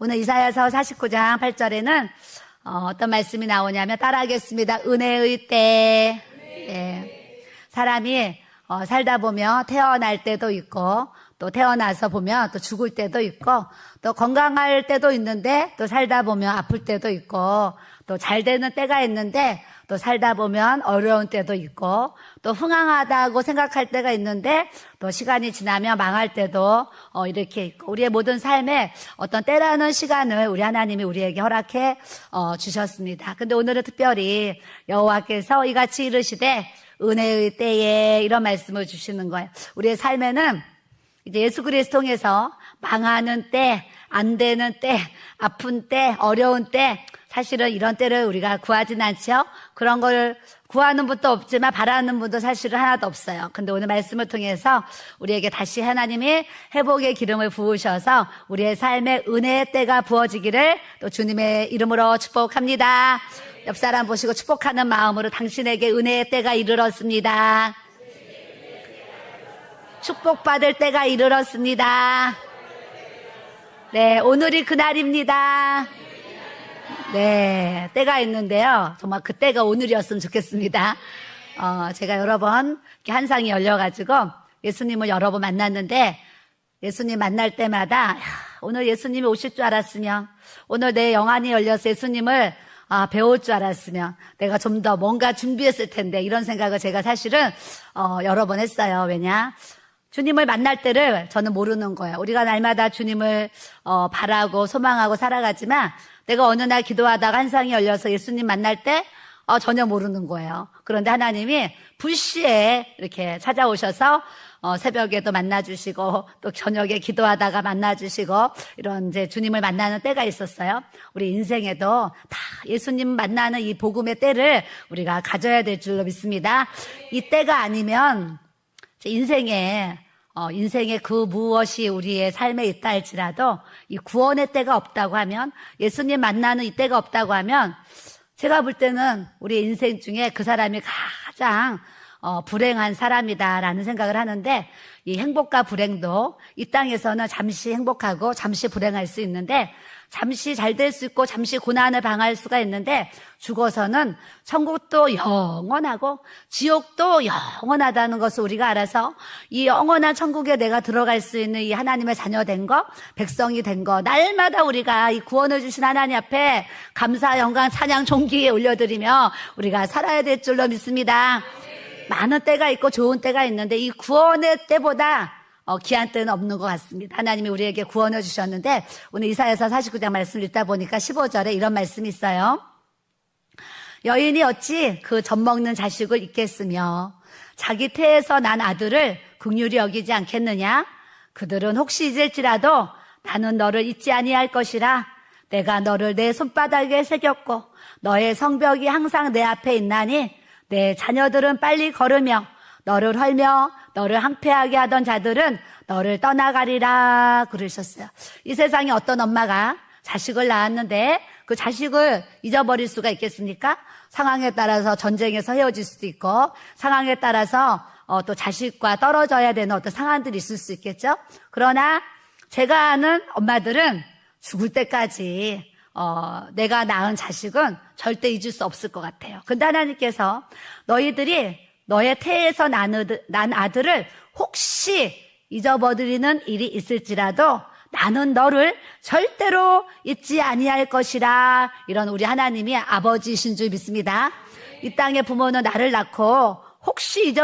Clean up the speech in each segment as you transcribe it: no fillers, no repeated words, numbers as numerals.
오늘 이사야서 49장 8절에는 어떤 말씀이 나오냐면 따라하겠습니다. 은혜의 때. 예. 사람이 살다 보면 태어날 때도 있고 또 태어나서 보면 또 죽을 때도 있고 또 건강할 때도 있는데 또 살다 보면 아플 때도 있고 또 잘 되는 때가 있는데 또 살다 보면 어려운 때도 있고 또 흥황하다고 생각할 때가 있는데 또 시간이 지나면 망할 때도 이렇게 있고 우리의 모든 삶에 어떤 때라는 시간을 우리 하나님이 우리에게 허락해 주셨습니다. 근데 오늘은 특별히 여호와께서 이같이 이르시되 은혜의 때에 이런 말씀을 주시는 거예요. 우리의 삶에는 이제 예수 그리스도 통해서 망하는 때, 안 되는 때, 아픈 때, 어려운 때 사실은 이런 때를 우리가 구하진 않죠. 그런 걸 구하는 분도 없지만 바라는 분도 사실은 하나도 없어요. 근데 오늘 말씀을 통해서 우리에게 다시 하나님이 회복의 기름을 부으셔서 우리의 삶에 은혜의 때가 부어지기를 또 주님의 이름으로 축복합니다. 옆 사람 보시고 축복하는 마음으로 당신에게 은혜의 때가 이르렀습니다. 축복받을 때가 이르렀습니다. 네, 오늘이 그날입니다. 네, 때가 있는데요. 정말 그 때가 오늘이었으면 좋겠습니다. 제가 여러 번 이렇게 한상이 열려가지고 예수님을 여러 번 만났는데 예수님 만날 때마다 오늘 예수님이 오실 줄 알았으면 오늘 내 영안이 열려서 예수님을 배울 줄 알았으면 내가 좀 더 뭔가 준비했을 텐데 이런 생각을 제가 사실은 여러 번 했어요. 왜냐? 주님을 만날 때를 저는 모르는 거예요. 우리가 날마다 주님을 바라고 소망하고 살아가지만 내가 어느 날 기도하다가 한상이 열려서 예수님 만날 때 전혀 모르는 거예요. 그런데 하나님이 불시에 이렇게 찾아오셔서 새벽에도 만나주시고 또 저녁에 기도하다가 만나주시고 이런 이제 주님을 만나는 때가 있었어요. 우리 인생에도 다 예수님 만나는 이 복음의 때를 우리가 가져야 될 줄로 믿습니다. 이 때가 아니면 인생에 그 무엇이 우리의 삶에 있다 할지라도 이 구원의 때가 없다고 하면 예수님 만나는 이 때가 없다고 하면 제가 볼 때는 우리 인생 중에 그 사람이 가장 불행한 사람이다라는 생각을 하는데 이 행복과 불행도 이 땅에서는 잠시 행복하고 잠시 불행할 수 있는데 잠시 잘 될 수 있고 잠시 고난을 당할 수가 있는데 죽어서는 천국도 영원하고 지옥도 영원하다는 것을 우리가 알아서 이 영원한 천국에 내가 들어갈 수 있는 이 하나님의 자녀 된 거, 백성이 된 거 날마다 우리가 이 구원을 주신 하나님 앞에 감사, 영광, 찬양, 존귀에 올려드리며 우리가 살아야 될 줄로 믿습니다. 많은 때가 있고 좋은 때가 있는데 이 구원의 때보다 귀한 때는 없는 것 같습니다. 하나님이 우리에게 구원을 주셨는데 오늘 이사야서 49장 말씀을 읽다 보니까 15절에 이런 말씀이 있어요. 여인이 어찌 그 젖먹는 자식을 잊겠으며 자기 태에서 난 아들을 긍휼히 여기지 않겠느냐? 그들은 혹시 잊을지라도 나는 너를 잊지 아니할 것이라. 내가 너를 내 손바닥에 새겼고 너의 성벽이 항상 내 앞에 있나니 내 자녀들은 빨리 걸으며 너를 헐며 너를 항폐하게 하던 자들은 너를 떠나가리라 그러셨어요. 이 세상에 어떤 엄마가 자식을 낳았는데 그 자식을 잊어버릴 수가 있겠습니까? 상황에 따라서 전쟁에서 헤어질 수도 있고 상황에 따라서 또 자식과 떨어져야 되는 어떤 상황들이 있을 수 있겠죠. 그러나 제가 아는 엄마들은 죽을 때까지 내가 낳은 자식은 절대 잊을 수 없을 것 같아요. 근데 하나님께서 너희들이 너의 태에서 난 아들을 혹시 잊어버리는 일이 있을지라도 나는 너를 절대로 잊지 아니할 것이라. 이런 우리 하나님이 아버지이신 줄 믿습니다. 이 땅의 부모는 나를 낳고 혹시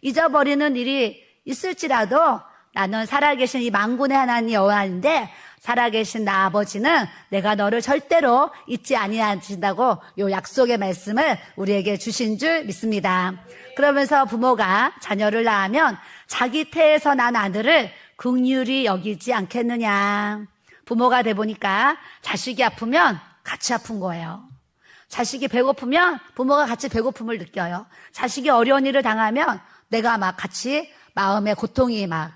잊어버리는 일이 있을지라도 나는 살아계신 이 만군의 하나님 여호와인데 살아계신 나 아버지는 내가 너를 절대로 잊지 아니하신다고 요 약속의 말씀을 우리에게 주신 줄 믿습니다. 그러면서 부모가 자녀를 낳으면 자기 태에서 난 아들을 긍휼히 여기지 않겠느냐. 부모가 돼 보니까 자식이 아프면 같이 아픈 거예요. 자식이 배고프면 부모가 같이 배고픔을 느껴요. 자식이 어려운 일을 당하면 내가 막 같이 마음의 고통이 막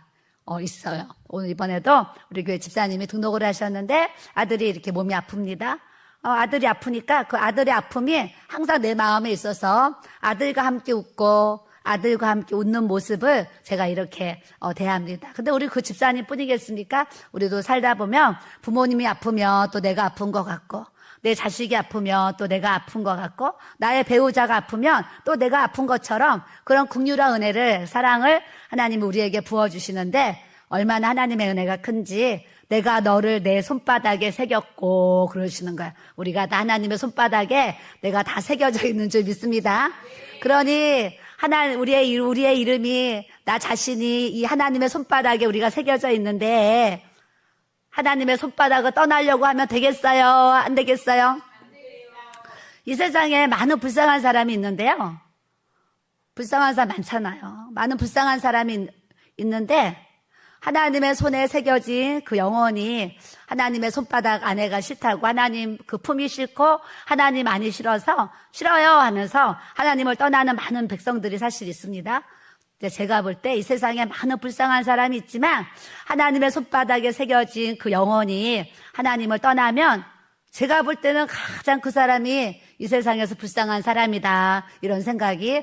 있어요. 오늘 이번에도 우리 교회 집사님이 등록을 하셨는데 아들이 이렇게 몸이 아픕니다. 아들이 아프니까 그 아들의 아픔이 항상 내 마음에 있어서 아들과 함께 웃고 아들과 함께 웃는 모습을 제가 이렇게 대합니다. 근데 우리 그 집사님 뿐이겠습니까? 우리도 살다 보면 부모님이 아프면 또 내가 아픈 것 같고, 내 자식이 아프면 또 내가 아픈 것 같고, 나의 배우자가 아프면 또 내가 아픈 것처럼 그런 긍휼한 은혜를, 사랑을 하나님이 우리에게 부어주시는데 얼마나 하나님의 은혜가 큰지, 내가 너를 내 손바닥에 새겼고 그러시는 거예요. 우리가 다 하나님의 손바닥에 내가 다 새겨져 있는 줄 믿습니다. 그러니 우리의 이름이, 나 자신이 이 하나님의 손바닥에 우리가 새겨져 있는데 하나님의 손바닥을 떠나려고 하면 되겠어요? 안 되겠어요? 이 세상에 많은 불쌍한 사람이 있는데요. 불쌍한 사람 많잖아요. 많은 불쌍한 사람이 있는데 하나님의 손에 새겨진 그 영혼이 하나님의 손바닥 안에가 싫다고, 하나님 그 품이 싫고 하나님 안이 싫어서 싫어요 하면서 하나님을 떠나는 많은 백성들이 사실 있습니다. 제가 볼 때 이 세상에 많은 불쌍한 사람이 있지만 하나님의 손바닥에 새겨진 그 영혼이 하나님을 떠나면 제가 볼 때는 가장 그 사람이 이 세상에서 불쌍한 사람이다, 이런 생각이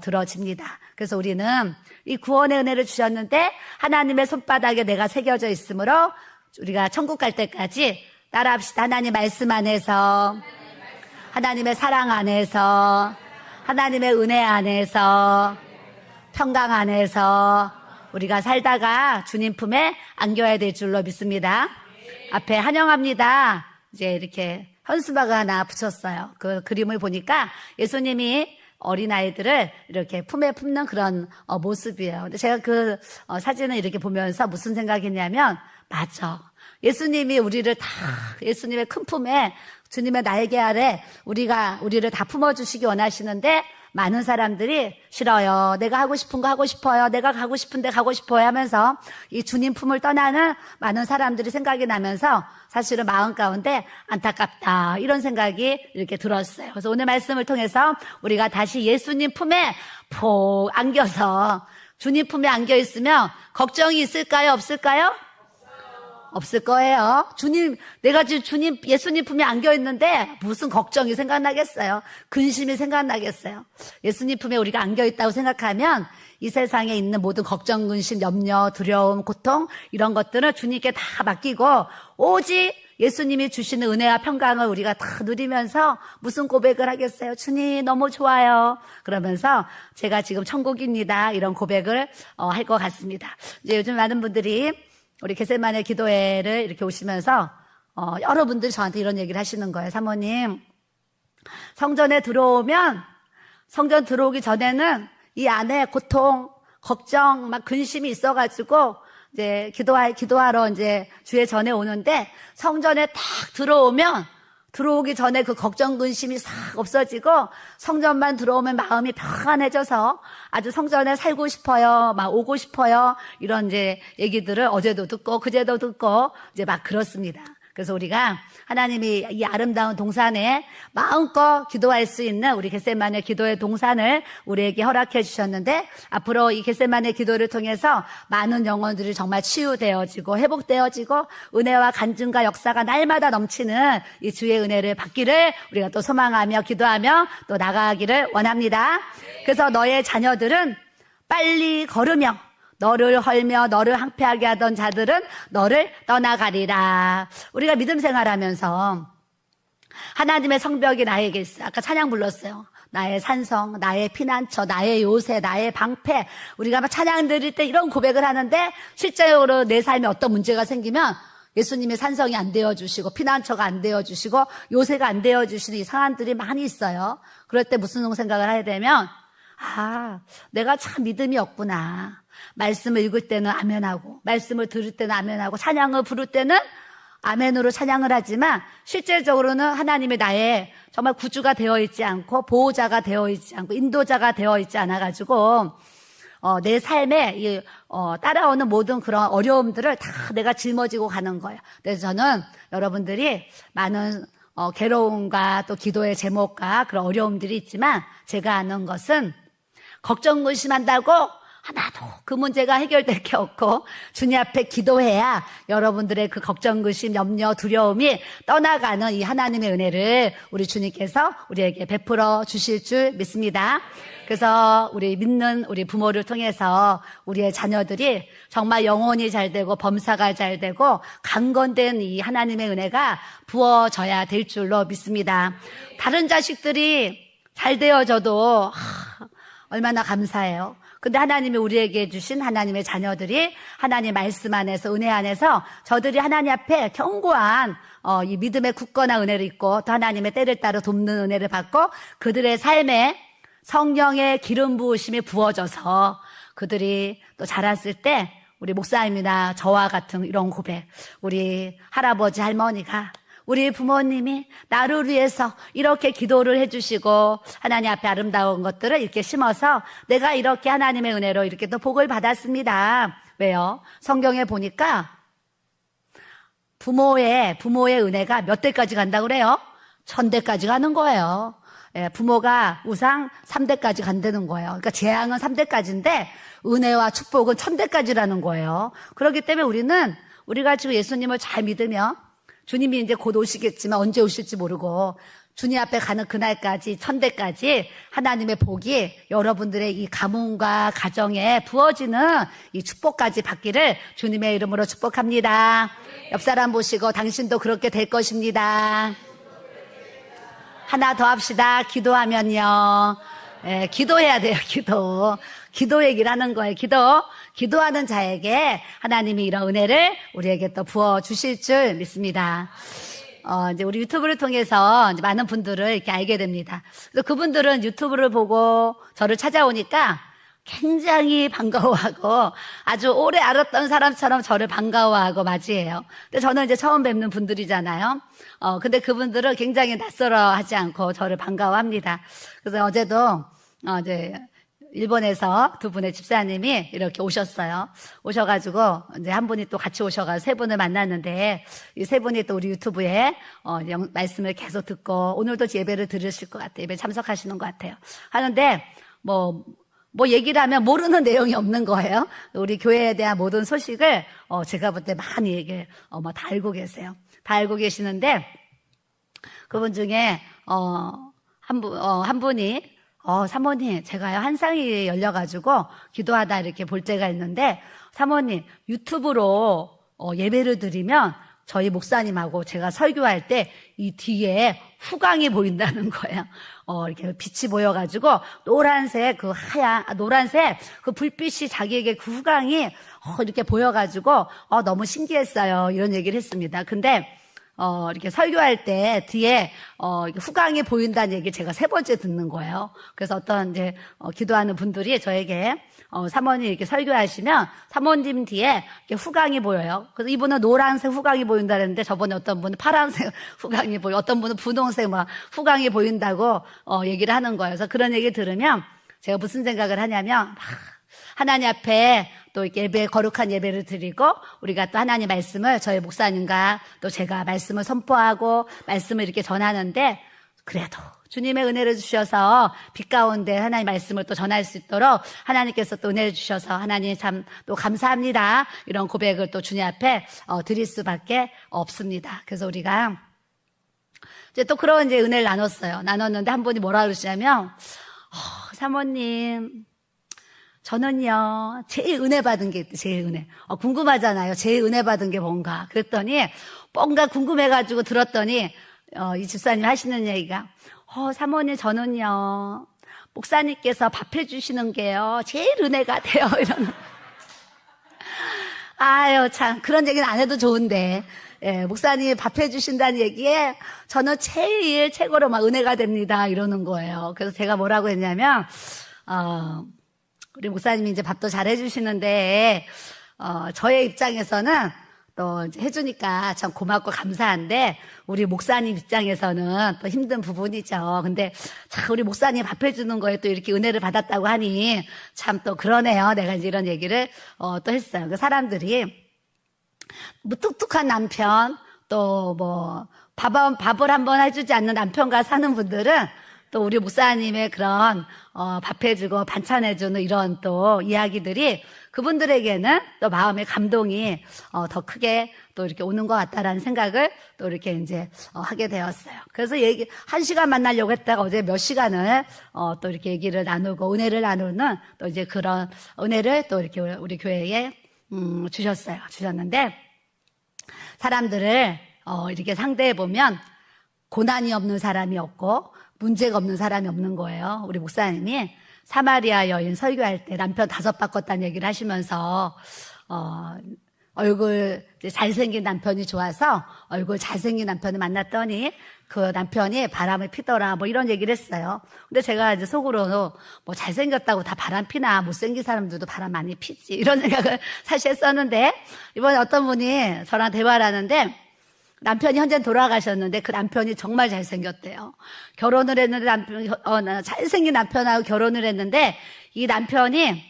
들어집니다. 그래서 우리는 이 구원의 은혜를 주셨는데 하나님의 손바닥에 내가 새겨져 있으므로 우리가 천국 갈 때까지 따라합시다. 하나님 말씀 안에서, 하나님의 사랑 안에서, 하나님의 은혜 안에서, 평강 안에서 우리가 살다가 주님 품에 안겨야 될 줄로 믿습니다. 앞에 환영합니다 이제 이렇게 현수막을 하나 붙였어요. 그 그림을 보니까 예수님이 어린아이들을 이렇게 품에 품는 그런 모습이에요. 근데 제가 그 사진을 이렇게 보면서 무슨 생각했냐면, 맞아, 예수님이 우리를 다 예수님의 큰 품에, 주님의 날개 아래 우리를 다 품어주시기 원하시는데 많은 사람들이 싫어요, 내가 하고 싶은 거 하고 싶어요, 내가 가고 싶은데 가고 싶어요 하면서 이 주님 품을 떠나는 많은 사람들이 생각이 나면서 사실은 마음 가운데 안타깝다, 이런 생각이 이렇게 들었어요. 그래서 오늘 말씀을 통해서 우리가 다시 예수님 품에 푹 안겨서, 주님 품에 안겨 있으면 걱정이 있을까요? 없을까요? 없을 거예요. 내가 지금 예수님 품에 안겨 있는데 무슨 걱정이 생각나겠어요? 근심이 생각나겠어요? 예수님 품에 우리가 안겨 있다고 생각하면 이 세상에 있는 모든 걱정, 근심, 염려, 두려움, 고통, 이런 것들을 주님께 다 맡기고 오직 예수님이 주시는 은혜와 평강을 우리가 다 누리면서 무슨 고백을 하겠어요? 주님 너무 좋아요, 그러면서 제가 지금 천국입니다, 이런 고백을 할 것 같습니다. 이제 요즘 많은 분들이 우리 겟세마네 기도회를 이렇게 오시면서 여러분들이 저한테 이런 얘기를 하시는 거예요. 사모님, 성전 들어오기 전에는 이 안에 고통, 걱정, 막 근심이 있어가지고 이제 기도하러 이제 주의 전에 오는데 성전에 딱 들어오기 전에 그 걱정, 근심이 싹 없어지고 성전만 들어오면 마음이 평안해져서 아주 성전에 살고 싶어요, 막 오고 싶어요, 이런 이제 얘기들을 어제도 듣고 그제도 듣고 이제 막 그렇습니다. 그래서 우리가 하나님이 이 아름다운 동산에 마음껏 기도할 수 있는 우리 겟세마네 기도의 동산을 우리에게 허락해 주셨는데, 앞으로 이 겟세마네 기도를 통해서 많은 영혼들이 정말 치유되어지고 회복되어지고 은혜와 간증과 역사가 날마다 넘치는 이 주의 은혜를 받기를 우리가 또 소망하며 기도하며 또 나가기를 원합니다. 그래서 너의 자녀들은 빨리 걸으며 너를 헐며 너를 항폐하게 하던 자들은 너를 떠나가리라. 우리가 믿음 생활하면서 하나님의 성벽이 나에게 있어. 아까 찬양 불렀어요. 나의 산성, 나의 피난처, 나의 요새, 나의 방패. 우리가 막 찬양 드릴 때 이런 고백을 하는데 실제로 내 삶에 어떤 문제가 생기면 예수님의 산성이 안 되어주시고 피난처가 안 되어주시고 요새가 안 되어주시는 이 상황들이 많이 있어요. 그럴 때 무슨 생각을 하게 되면, 내가 참 믿음이 없구나. 말씀을 읽을 때는 아멘하고, 말씀을 들을 때는 아멘하고, 찬양을 부를 때는 아멘으로 찬양을 하지만 실질적으로는 하나님이 나의 정말 구주가 되어 있지 않고, 보호자가 되어 있지 않고, 인도자가 되어 있지 않아가지고 내 삶에 따라오는 모든 그런 어려움들을 다 내가 짊어지고 가는 거예요. 그래서 저는 여러분들이 많은 괴로움과 또 기도의 제목과 그런 어려움들이 있지만 제가 아는 것은, 걱정 근심한다고 하나도 그 문제가 해결될 게 없고 주님 앞에 기도해야 여러분들의 그 걱정, 의심, 염려, 두려움이 떠나가는 이 하나님의 은혜를 우리 주님께서 우리에게 베풀어 주실 줄 믿습니다. 그래서 우리 믿는 우리 부모를 통해서 우리의 자녀들이 정말 영혼이 잘 되고 범사가 잘 되고 강건된 이 하나님의 은혜가 부어져야 될 줄로 믿습니다. 다른 자식들이 잘 되어져도 얼마나 감사해요. 근데 하나님이 우리에게 주신 하나님의 자녀들이 하나님 말씀 안에서 은혜 안에서 저들이 하나님 앞에 견고한 이 믿음의 굳건한 은혜를 입고 또 하나님의 때를 따라 돕는 은혜를 받고 그들의 삶에 성령의 기름 부으심이 부어져서 그들이 또 자랐을 때 우리 목사님이나 저와 같은 이런 고백, 우리 할아버지 할머니가 우리 부모님이 나를 위해서 이렇게 기도를 해주시고 하나님 앞에 아름다운 것들을 이렇게 심어서 내가 이렇게 하나님의 은혜로 이렇게 또 복을 받았습니다. 왜요? 성경에 보니까 부모의 은혜가 몇 대까지 간다고 그래요? 1000대까지 가는 거예요. 예, 부모가 우상 3대까지 간다는 거예요. 그러니까 재앙은 3대까지인데 은혜와 축복은 1000대까지라는 거예요. 그렇기 때문에 우리가 지금 예수님을 잘 믿으면 주님이 이제 곧 오시겠지만 언제 오실지 모르고 주님 앞에 가는 그날까지 1000대까지 하나님의 복이 여러분들의 이 가문과 가정에 부어지는 이 축복까지 받기를 주님의 이름으로 축복합니다. 옆 사람 보시고 당신도 그렇게 될 것입니다. 하나 더 합시다. 기도하면요. 예, 기도해야 돼요. 기도 얘기를 하는 거예요. 기도하는 자에게 하나님이 이런 은혜를 우리에게 또 부어주실 줄 믿습니다. 이제 우리 유튜브를 통해서 이제 많은 분들을 이렇게 알게 됩니다. 그래서 그분들은 유튜브를 보고 저를 찾아오니까 굉장히 반가워하고 아주 오래 알았던 사람처럼 저를 반가워하고 맞이해요. 근데 저는 이제 처음 뵙는 분들이잖아요. 근데 그분들은 굉장히 낯설어 하지 않고 저를 반가워합니다. 그래서 어제도, 이제 일본에서 두 분의 집사님이 이렇게 오셨어요. 오셔가지고 이제 한 분이 또 같이 오셔가지고 세 분을 만났는데 이 세 분이 또 우리 유튜브에 말씀을 계속 듣고 오늘도 예배를 들으실 것 같아요. 예배 참석하시는 것 같아요. 하는데 뭐 얘기를 하면 모르는 내용이 없는 거예요. 우리 교회에 대한 모든 소식을 제가 볼 때 많이 얘기 다 알고 계세요. 다 알고 계시는데 그분 중에 한 분이 사모님, 제가요, 한상이 열려가지고 기도하다 이렇게 볼 때가 있는데, 사모님, 유튜브로 예배를 드리면 저희 목사님하고 제가 설교할 때 이 뒤에 후광이 보인다는 거예요. 이렇게 빛이 보여가지고, 노란색 그 불빛이 자기에게 그 후광이 이렇게 보여가지고, 너무 신기했어요. 이런 얘기를 했습니다. 근데, 이렇게 설교할 때 뒤에, 후광이 보인다는 얘기 제가 3번째 듣는 거예요. 그래서 어떤 이제, 기도하는 분들이 저에게, 사모님 이렇게 설교하시면 사모님 뒤에 이렇게 후광이 보여요. 그래서 이분은 노란색 후광이 보인다는데 저번에 어떤 분은 파란색 후광이 보여, 어떤 분은 분홍색 후광이 보인다고, 얘기를 하는 거예요. 그래서 그런 얘기 들으면 제가 무슨 생각을 하냐면, 하나님 앞에 또 이렇게 거룩한 예배를 드리고 우리가 또 하나님 말씀을 저희 목사님과 또 제가 말씀을 선포하고 말씀을 이렇게 전하는데 그래도 주님의 은혜를 주셔서 빛 가운데 하나님 말씀을 또 전할 수 있도록 하나님께서 또 은혜를 주셔서 하나님 참 또 감사합니다. 이런 고백을 또 주님 앞에 드릴 수밖에 없습니다. 그래서 우리가 이제 또 그런 이제 은혜를 나눴는데 한 분이 뭐라 그러시냐면 사모님 저는요, 제일 은혜 받은 게 있대, 제일 은혜. 궁금하잖아요. 제일 은혜 받은 게 뭔가. 그랬더니, 뭔가 궁금해가지고 들었더니, 이 집사님 하시는 얘기가, 사모님, 저는요, 목사님께서 밥 해주시는 게요, 제일 은혜가 돼요. 이러는. 아유, 참, 그런 얘기는 안 해도 좋은데, 예, 목사님이 밥 해주신다는 얘기에, 저는 제일 최고로 막 은혜가 됩니다. 이러는 거예요. 그래서 제가 뭐라고 했냐면, 우리 목사님이 이제 밥도 잘 해주시는데, 저의 입장에서는 또 이제 해주니까 참 고맙고 감사한데, 우리 목사님 입장에서는 또 힘든 부분이죠. 근데 참 우리 목사님 밥 해주는 거에 또 이렇게 은혜를 받았다고 하니 참 또 그러네요. 내가 이제 이런 얘기를 또 했어요. 그 사람들이 무뚝뚝한 남편, 또 밥을 한번 해주지 않는 남편과 사는 분들은 또 우리 목사님의 그런 밥 해주고 반찬 해주는 이런 또 이야기들이 그분들에게는 또 마음의 감동이 더 크게 또 이렇게 오는 것 같다라는 생각을 또 이렇게 이제 하게 되었어요. 그래서 한 시간 만나려고 했다가 어제 몇 시간을 또 이렇게 얘기를 나누고 은혜를 나누는 또 이제 그런 은혜를 또 이렇게 우리 교회에 주셨는데, 사람들을 이렇게 상대해 보면 고난이 없는 사람이 없고 문제가 없는 사람이 없는 거예요. 우리 목사님이 사마리아 여인 설교할 때 남편 5 바꿨다는 얘기를 하시면서 얼굴 잘생긴 남편이 좋아서 얼굴 잘생긴 남편을 만났더니 그 남편이 바람을 피더라, 뭐 이런 얘기를 했어요. 근데 제가 이제 속으로 뭐 잘생겼다고 다 바람 피나, 못생긴 사람들도 바람 많이 피지, 이런 생각을 사실 했었는데, 이번에 어떤 분이 저랑 대화를 하는데 남편이 현재 돌아가셨는데 그 남편이 정말 잘생겼대요. 결혼을 했는데 잘생긴 남편하고 결혼을 했는데 이 남편이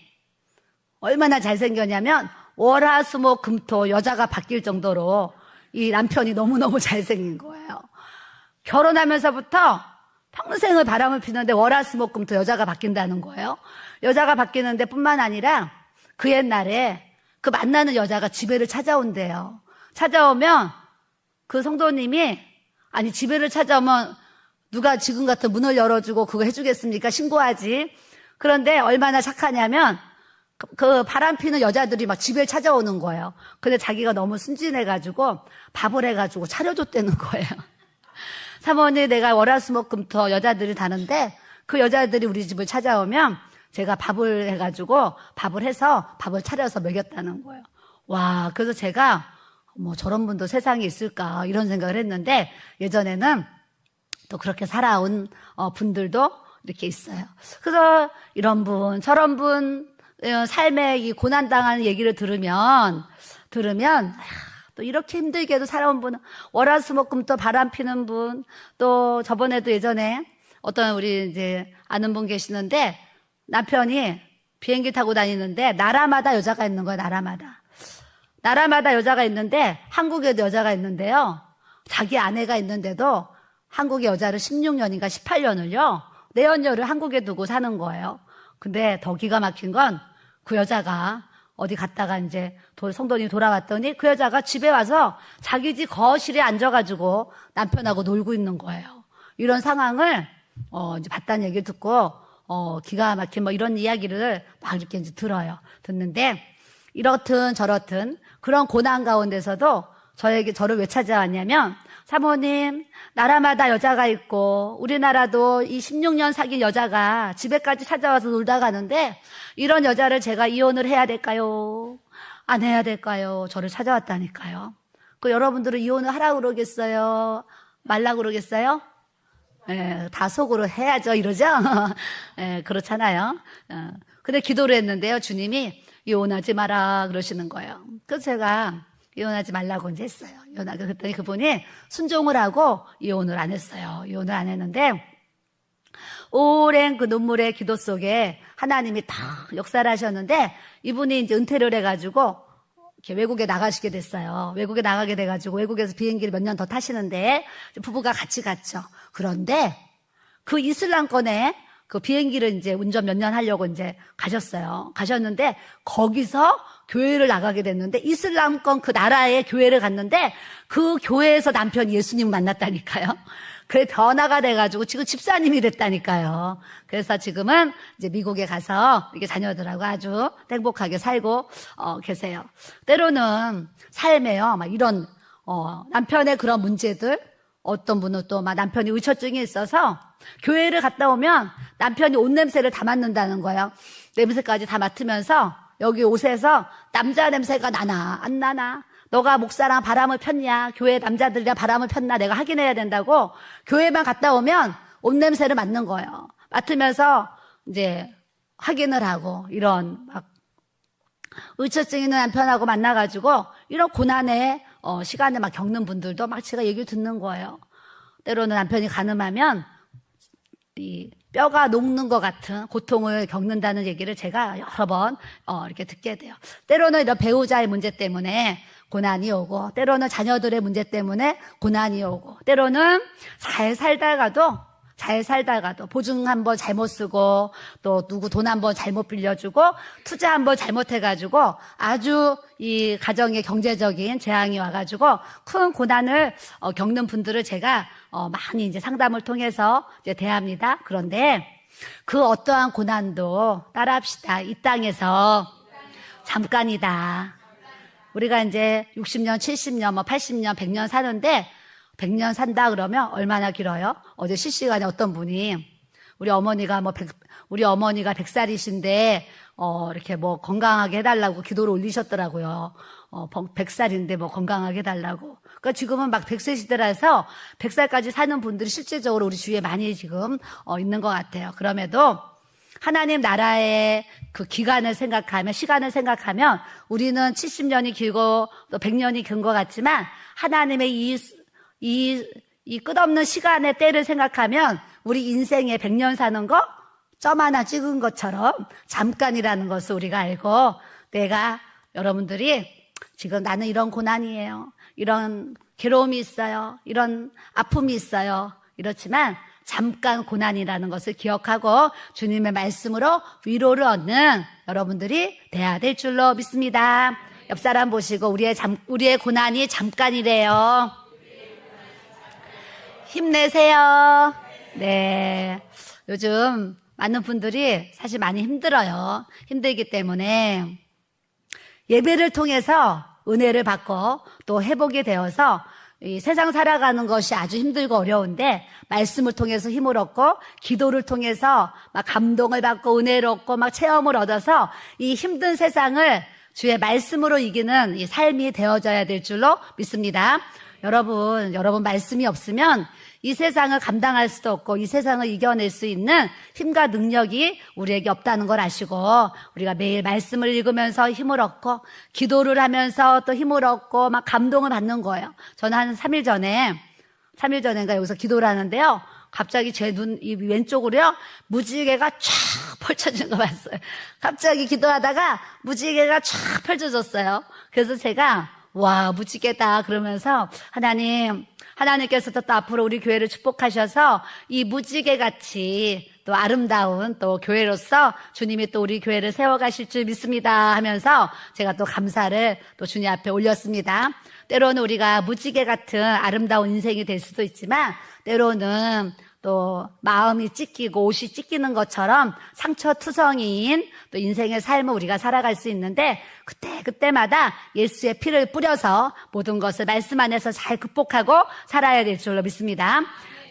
얼마나 잘생겼냐면 월화수목금토 여자가 바뀔 정도로 이 남편이 너무너무 잘생긴 거예요. 결혼하면서부터 평생을 바람을 피는데 월화수목금토 여자가 바뀐다는 거예요. 여자가 바뀌는데 뿐만 아니라 그 옛날에 그 만나는 여자가 집에를 찾아온대요. 찾아오면 그 성도님이, 아니 집에를 찾아오면 누가 지금 같은 문을 열어주고 그거 해주겠습니까? 신고하지. 그런데 얼마나 착하냐면 그 바람 피는 여자들이 막 집에 찾아오는 거예요. 근데 자기가 너무 순진해가지고 밥을 해가지고 차려줬다는 거예요. 사모님, 내가 월화수목금토 여자들이 다는데 그 여자들이 우리 집을 찾아오면 제가 밥을 해가지고 밥을 해서 밥을 차려서 먹였다는 거예요. 와, 그래서 제가 뭐 저런 분도 세상에 있을까 이런 생각을 했는데, 예전에는 또 그렇게 살아온 분들도 이렇게 있어요. 그래서 이런 분 저런 분 삶에 이 고난당하는 얘기를 들으면 또 이렇게 힘들게도 살아온 분, 월화수목금토 바람 피는 분, 또 저번에도 예전에 어떤 우리 이제 아는 분 계시는데 남편이 비행기 타고 다니는데 나라마다 여자가 있는 거예요. 나라마다 여자가 있는데 한국에도 여자가 있는데요. 자기 아내가 있는데도 한국의 여자를 16년인가 18년을요. 내연녀를 한국에 두고 사는 거예요. 근데 더 기가 막힌 건 그 여자가 어디 갔다가 이제 성도님이 돌아왔더니 그 여자가 집에 와서 자기 집 거실에 앉아가지고 남편하고 놀고 있는 거예요. 이런 상황을 이제 봤다는 얘기를 듣고 기가 막힌 뭐 이런 이야기를 막 이렇게 이제 듣는데, 이렇든 저렇든 그런 고난 가운데서도 저를 왜 찾아왔냐면, 사모님, 나라마다 여자가 있고 우리나라도 이 16년 사귄 여자가 집에까지 찾아와서 놀다 가는데 이런 여자를 제가 이혼을 해야 될까요? 안 해야 될까요? 저를 찾아왔다니까요. 여러분들은 이혼을 하라고 그러겠어요? 말라고 그러겠어요? 다 속으로 해야죠, 이러죠? 그렇잖아요. 근데 기도를 했는데요, 주님이 이혼하지 마라 그러시는 거예요. 그래서 제가 이혼하지 말라고 이제 했어요. 그랬더니 그분이 순종을 하고 이혼을 안 했어요. 이혼을 안 했는데, 오랜 그 눈물의 기도 속에 하나님이 다 역사를 하셨는데, 이분이 이제 은퇴를 해가지고 이렇게 외국에 나가시게 됐어요. 외국에 나가게 돼가지고 외국에서 비행기를 몇 년 더 타시는데 부부가 같이 갔죠. 그런데 그 이슬람권에 그 비행기를 이제 운전 몇 년 하려고 이제 가셨는데 거기서 교회를 나가게 됐는데, 이슬람권 그 나라의 교회를 갔는데 그 교회에서 남편이 예수님 만났다니까요. 그래 변화가 돼가지고 지금 집사님이 됐다니까요. 그래서 지금은 이제 미국에 가서 이렇게 자녀들하고 아주 행복하게 살고 계세요. 때로는 삶에요, 막 이런 남편의 그런 문제들, 어떤 분은 또 막 남편이 의처증이 있어서 교회를 갔다 오면 남편이 옷 냄새를 다 맡는다는 거예요. 냄새까지 다 맡으면서 여기 옷에서 남자 냄새가 나나 안 나나, 너가 목사랑 바람을 폈냐, 교회 남자들이랑 바람을 폈나 내가 확인해야 된다고 교회만 갔다 오면 옷 냄새를 맡는 거예요. 맡으면서 이제 확인을 하고, 이런 막 의처증 있는 남편하고 만나가지고 이런 고난의 시간을 막 겪는 분들도 막 제가 얘기를 듣는 거예요. 때로는 남편이 가늠하면 이 뼈가 녹는 것 같은 고통을 겪는다는 얘기를 제가 여러 번 이렇게 듣게 돼요. 때로는 이런 배우자의 문제 때문에 고난이 오고, 때로는 자녀들의 문제 때문에 고난이 오고, 때로는 잘 살다가도 잘 살다가도 보증 한번 잘못 쓰고 또 누구 돈 한번 잘못 빌려주고 투자 한번 잘못해가지고 아주 이 가정의 경제적인 재앙이 와가지고 큰 고난을 겪는 분들을 제가 많이 이제 상담을 통해서 이제 대합니다. 그런데 그 어떠한 고난도 따라합시다. 이 땅에서 잠깐이다. 우리가 이제 60년, 70년, 80년, 100년 사는데 100년 산다 그러면 얼마나 길어요? 어제 실시간에 어떤 분이 우리 어머니가 100살이신데 이렇게 뭐 건강하게 해달라고 기도를 올리셨더라고요. 100살인데 뭐 건강하게 해달라고. 그러니까 지금은 막 100세 시대라서 100살까지 사는 분들이 실질적으로 우리 주위에 많이 지금 있는 것 같아요. 그럼에도 하나님 나라의 그 기간을 생각하면, 시간을 생각하면 우리는 70년이 길고 또 100년이 긴 것 같지만 하나님의 이 끝없는 시간의 때를 생각하면 우리 인생에 100년 사는 거 점 하나 찍은 것처럼 잠깐이라는 것을 우리가 알고, 여러분들이 지금 나는 이런 고난이에요, 이런 괴로움이 있어요, 이런 아픔이 있어요, 이렇지만 잠깐 고난이라는 것을 기억하고 주님의 말씀으로 위로를 얻는 여러분들이 돼야 될 줄로 믿습니다. 옆 사람 보시고 우리의 고난이 잠깐이래요. 힘내세요. 네. 요즘 많은 분들이 사실 많이 힘들어요. 힘들기 때문에 예배를 통해서 은혜를 받고 또 회복이 되어서 이 세상 살아가는 것이 아주 힘들고 어려운데 말씀을 통해서 힘을 얻고 기도를 통해서 막 감동을 받고 은혜를 얻고 막 체험을 얻어서 이 힘든 세상을 주의 말씀으로 이기는 이 삶이 되어져야 될 줄로 믿습니다. 여러분 말씀이 없으면 이 세상을 감당할 수도 없고 이 세상을 이겨낼 수 있는 힘과 능력이 우리에게 없다는 걸 아시고 우리가 매일 말씀을 읽으면서 힘을 얻고 기도를 하면서 또 힘을 얻고 막 감동을 받는 거예요. 저는 한 3일 전인가 여기서 기도를 하는데요. 갑자기 제 이 왼쪽으로요, 무지개가 쫙 펼쳐진 거 봤어요. 갑자기 기도하다가 무지개가 쫙 펼쳐졌어요. 그래서 제가 와, 무지개다 그러면서 하나님께서 또 앞으로 우리 교회를 축복하셔서 이 무지개같이 또 아름다운 또 교회로서 주님이 또 우리 교회를 세워가실 줄 믿습니다 하면서 제가 또 감사를 또 주님 앞에 올렸습니다. 때로는 우리가 무지개 같은 아름다운 인생이 될 수도 있지만 때로는 또 마음이 찢기고 옷이 찢기는 것처럼 상처투성이인 또 인생의 삶을 우리가 살아갈 수 있는데 그때마다 예수의 피를 뿌려서 모든 것을 말씀 안에서 잘 극복하고 살아야 될 줄로 믿습니다.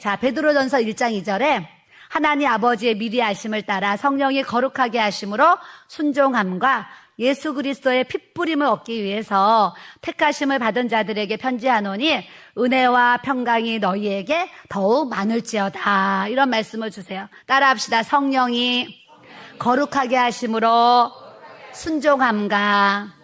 자, 베드로전서 1장 2절에 하나님 아버지의 미리 하심을 따라 성령이 거룩하게 하심으로 순종함과 예수 그리스도의 핏부림을 얻기 위해서 택하심을 받은 자들에게 편지하노니 은혜와 평강이 너희에게 더욱 많을지어다. 이런 말씀을 주세요. 따라합시다. 성령이 거룩하게 하심으로 순종함과,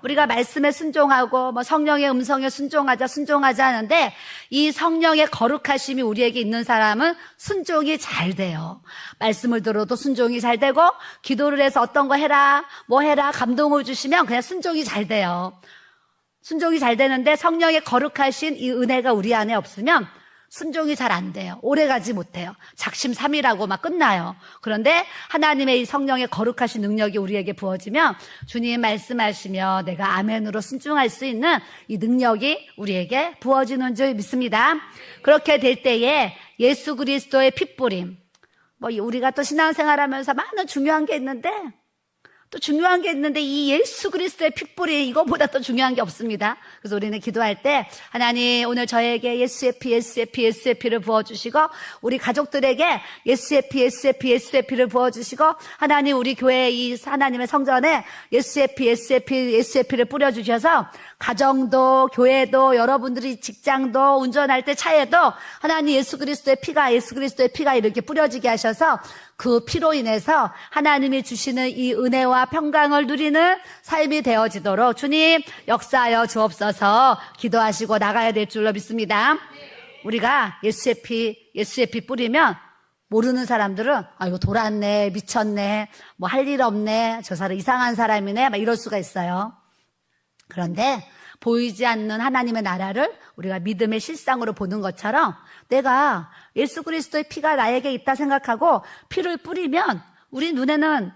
우리가 말씀에 순종하고 뭐 성령의 음성에 순종하자 하는데 이 성령의 거룩하심이 우리에게 있는 사람은 순종이 잘 돼요. 말씀을 들어도 순종이 잘 되고 기도를 해서 어떤 거 해라 뭐 해라 감동을 주시면 그냥 순종이 잘 돼요. 순종이 잘 되는데 성령의 거룩하신 이 은혜가 우리 안에 없으면 순종이 잘 안 돼요. 오래가지 못해요. 작심삼일하고 막 끝나요. 그런데 하나님의 이 성령의 거룩하신 능력이 우리에게 부어지면 주님 말씀하시며 내가 아멘으로 순종할 수 있는 이 능력이 우리에게 부어지는 줄 믿습니다. 그렇게 될 때에 예수 그리스도의 핏부림, 뭐 우리가 또 신앙생활하면서 많은 중요한 게 있는데 이 예수 그리스도의 핏불이 이거보다 또 중요한 게 없습니다. 그래서 우리는 기도할 때 하나님 오늘 저에게 예수의 피를 부어주시고 우리 가족들에게 예수의 피를 부어주시고 하나님 우리 교회 이 하나님의 성전에 예수의 피를 뿌려주셔서 가정도 교회도 여러분들이 직장도 운전할 때 차에도 하나님 예수 그리스도의 피가 이렇게 뿌려지게 하셔서 그 피로 인해서 하나님이 주시는 이 은혜와 평강을 누리는 삶이 되어지도록 주님 역사하여 주옵소서. 기도하시고 나가야 될 줄로 믿습니다. 우리가 예수의 피 뿌리면 모르는 사람들은 이거 돌았네, 미쳤네, 뭐 할 일 없네, 저 사람 이상한 사람이네 막 이럴 수가 있어요. 그런데 보이지 않는 하나님의 나라를 우리가 믿음의 실상으로 보는 것처럼 내가 예수 그리스도의 피가 나에게 있다 생각하고 피를 뿌리면 우리 눈에는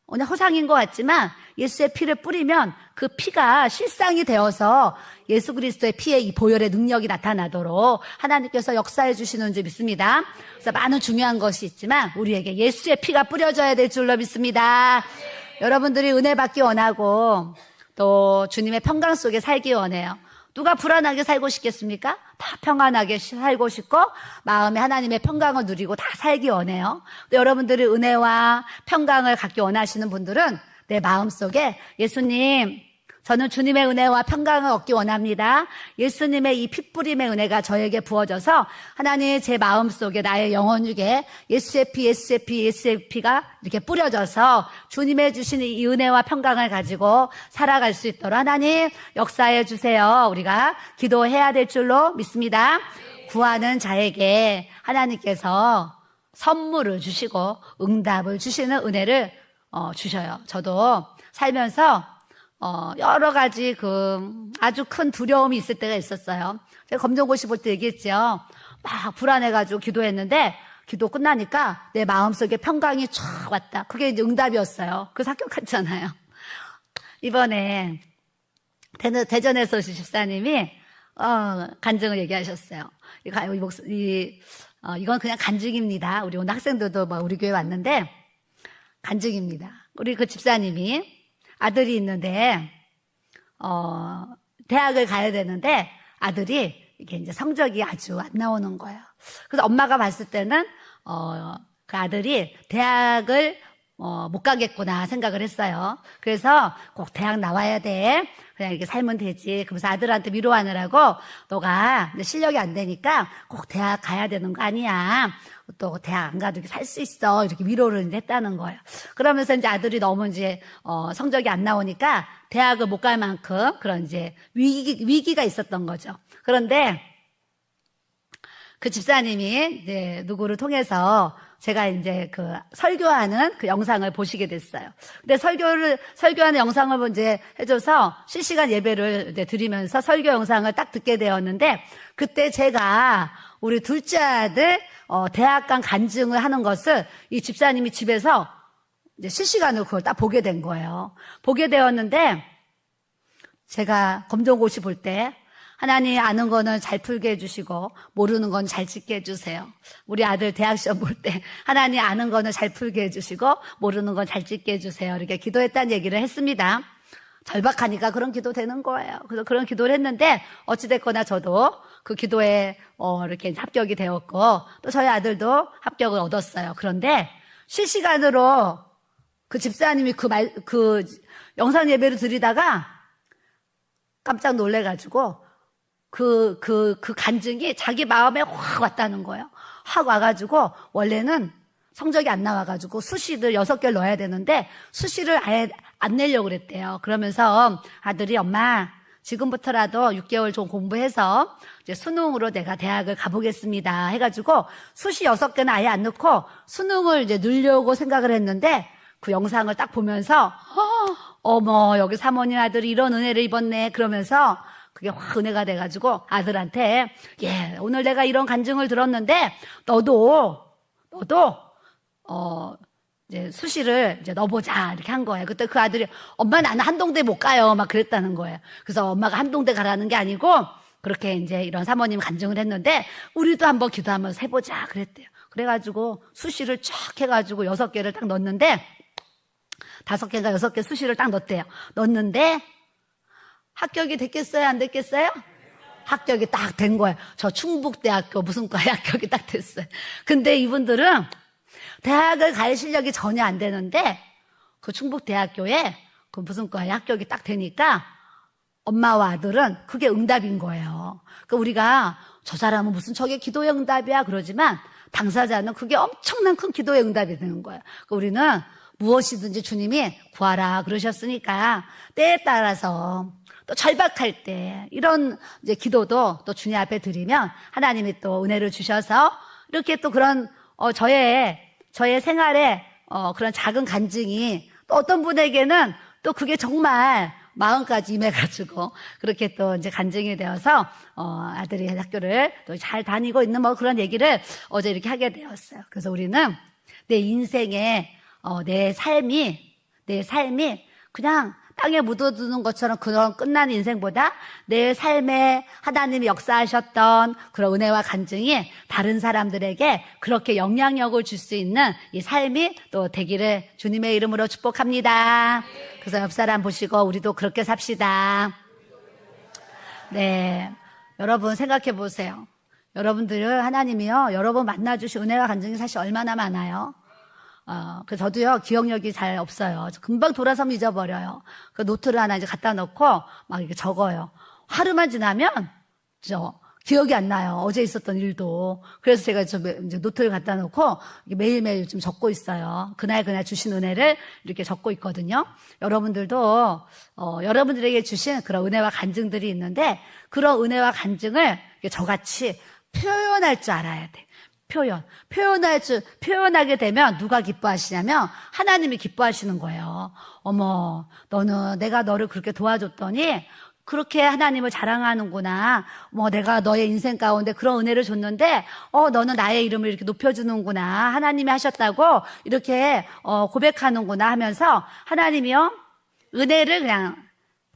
그냥 허상인 것 같지만 예수의 피를 뿌리면 그 피가 실상이 되어서 예수 그리스도의 피의 이 보혈의 능력이 나타나도록 하나님께서 역사해 주시는 줄 믿습니다. 그래서 많은 중요한 것이 있지만 우리에게 예수의 피가 뿌려져야 될 줄로 믿습니다. 여러분들이 은혜 받기 원하고 또 주님의 평강 속에 살기 원해요. 누가 불안하게 살고 싶겠습니까? 다 평안하게 살고 싶고 마음에 하나님의 평강을 누리고 다 살기 원해요. 또 여러분들이 은혜와 평강을 갖기 원하시는 분들은 내 마음속에 예수님, 저는 주님의 은혜와 평강을 얻기 원합니다. 예수님의 이 핏부림의 은혜가 저에게 부어져서 하나님 제 마음속에 나의 영혼 중에 예수의 피가 이렇게 뿌려져서 주님의 주신 이 은혜와 평강을 가지고 살아갈 수 있도록 하나님 역사해 주세요. 우리가 기도해야 될 줄로 믿습니다. 구하는 자에게 하나님께서 선물을 주시고 응답을 주시는 은혜를 주셔요. 저도 살면서 여러 가지 아주 큰 두려움이 있을 때가 있었어요. 제가 검정고시 볼 때 얘기했죠. 막 불안해가지고 기도했는데 기도 끝나니까 내 마음속에 평강이 쫙 왔다. 그게 이제 응답이었어요. 그래서 합격했잖아요. 이번에 대전에서 오신 집사님이 간증을 얘기하셨어요. 이건 그냥 간증입니다. 우리 오늘 학생들도 우리 교회 왔는데 간증입니다. 우리 그 집사님이 아들이 있는데, 대학을 가야 되는데, 아들이 이게 이제 성적이 아주 안 나오는 거예요. 그래서 엄마가 봤을 때는, 그 아들이 대학을, 못 가겠구나 생각을 했어요. 그래서 꼭 대학 나와야 돼. 그냥 이렇게 살면 되지. 그러면서 아들한테 위로하느라고, 너가 실력이 안 되니까 꼭 대학 가야 되는 거 아니야. 또 대학 안 가도 살 수 있어. 이렇게 위로를 이제 했다는 거예요. 그러면서 이제 아들이 너무 이제, 성적이 안 나오니까 대학을 못 갈 만큼 그런 이제 위기가 있었던 거죠. 그런데 그 집사님이 이제 누구를 통해서 제가 이제 그 설교하는 그 영상을 보시게 됐어요. 근데 설교하는 영상을 이제 해줘서 실시간 예배를 이제 드리면서 설교 영상을 딱 듣게 되었는데 그때 제가 우리 둘째 아들 대학 간 간증을 하는 것을 이 집사님이 집에서 이제 실시간으로 그걸 딱 보게 된 거예요. 보게 되었는데 제가 검정고시 볼 때 하나님 아는 거는 잘 풀게 해주시고 모르는 건 잘 짓게 해주세요. 우리 아들 대학 시험 볼 때 하나님 아는 거는 잘 풀게 해주시고 모르는 건 잘 짓게 해주세요. 이렇게 기도했다는 얘기를 했습니다. 절박하니까 그런 기도 되는 거예요. 그래서 그런 기도를 했는데 어찌됐거나 저도 그 기도에 이렇게 합격이 되었고 또 저희 아들도 합격을 얻었어요. 그런데 실시간으로 그 집사님이 그 영상 예배를 드리다가 깜짝 놀래가지고 그 간증이 자기 마음에 확 왔다는 거예요. 확 와가지고 원래는 성적이 안 나와가지고 수시를 6개를 넣어야 되는데 수시를 아예 안 내려고 그랬대요. 그러면서 아들이 엄마 지금부터라도 6개월 좀 공부해서 이제 수능으로 내가 대학을 가보겠습니다 해가지고 수시 6개는 아예 안 넣고 수능을 이제 넣으려고 생각을 했는데 그 영상을 딱 보면서 어머 여기 사모님 아들이 이런 은혜를 입었네 그러면서 그게 확 은혜가 돼가지고 아들한테 오늘 내가 이런 간증을 들었는데 너도 이제 수시를 이제 넣어보자 이렇게 한 거예요. 그때 그 아들이 엄마 나는 한동대 못 가요 막 그랬다는 거예요. 그래서 엄마가 한동대 가라는 게 아니고 그렇게 이제 이런 사모님 간증을 했는데 우리도 한번 기도하면서 해보자 그랬대요. 그래가지고 수시를 쫙 해가지고 6개를 딱 넣었는데 5개인가 6개 수시를 딱 넣었대요. 넣었는데 합격이 됐겠어요? 안 됐겠어요? 합격이 딱 된 거예요. 저 충북대학교 무슨 과에 합격이 딱 됐어요. 근데 이분들은 대학을 갈 실력이 전혀 안 되는데 그 충북대학교에 그 무슨 과에 합격이 딱 되니까 엄마와 아들은 그게 응답인 거예요. 그러니까 우리가 저 사람은 무슨 저게 기도의 응답이야 그러지만 당사자는 그게 엄청난 큰 기도의 응답이 되는 거예요. 그러니까 우리는 무엇이든지 주님이 구하라 그러셨으니까 때에 따라서 또 절박할 때 이런 이제 기도도 또 주님 앞에 드리면 하나님이 또 은혜를 주셔서 이렇게 또 그런 저의 생활에 그런 작은 간증이 또 어떤 분에게는 또 그게 정말 마음까지 임해가지고 그렇게 또 이제 간증이 되어서 아들이 학교를 또 잘 다니고 있는 뭐 그런 얘기를 어제 이렇게 하게 되었어요. 그래서 우리는 내 인생에 내 삶이 그냥 땅에 묻어두는 것처럼 그런 끝난 인생보다 내 삶에 하나님이 역사하셨던 그런 은혜와 간증이 다른 사람들에게 그렇게 영향력을 줄 수 있는 이 삶이 또 되기를 주님의 이름으로 축복합니다. 그래서 옆 사람 보시고 우리도 그렇게 삽시다. 네, 여러분 생각해 보세요. 여러분들을 하나님이요 여러분 만나주신 은혜와 간증이 사실 얼마나 많아요. 그래서 저도요, 기억력이 잘 없어요. 금방 돌아서면 잊어버려요. 그 노트를 하나 이제 갖다 놓고 막 이렇게 적어요. 하루만 지나면, 기억이 안 나요. 어제 있었던 일도. 그래서 제가 이제 노트를 갖다 놓고 매일매일 좀 적고 있어요. 그날 주신 은혜를 이렇게 적고 있거든요. 여러분들도, 여러분들에게 주신 그런 은혜와 간증들이 있는데, 그런 은혜와 간증을 저같이 표현할 줄 알아야 돼. 표현하게 되면 누가 기뻐하시냐면 하나님이 기뻐하시는 거예요. 어머, 내가 너를 그렇게 도와줬더니 그렇게 하나님을 자랑하는구나. 내가 너의 인생 가운데 그런 은혜를 줬는데, 너는 나의 이름을 이렇게 높여주는구나. 하나님이 하셨다고 이렇게 고백하는구나 하면서 하나님이요, 은혜를 그냥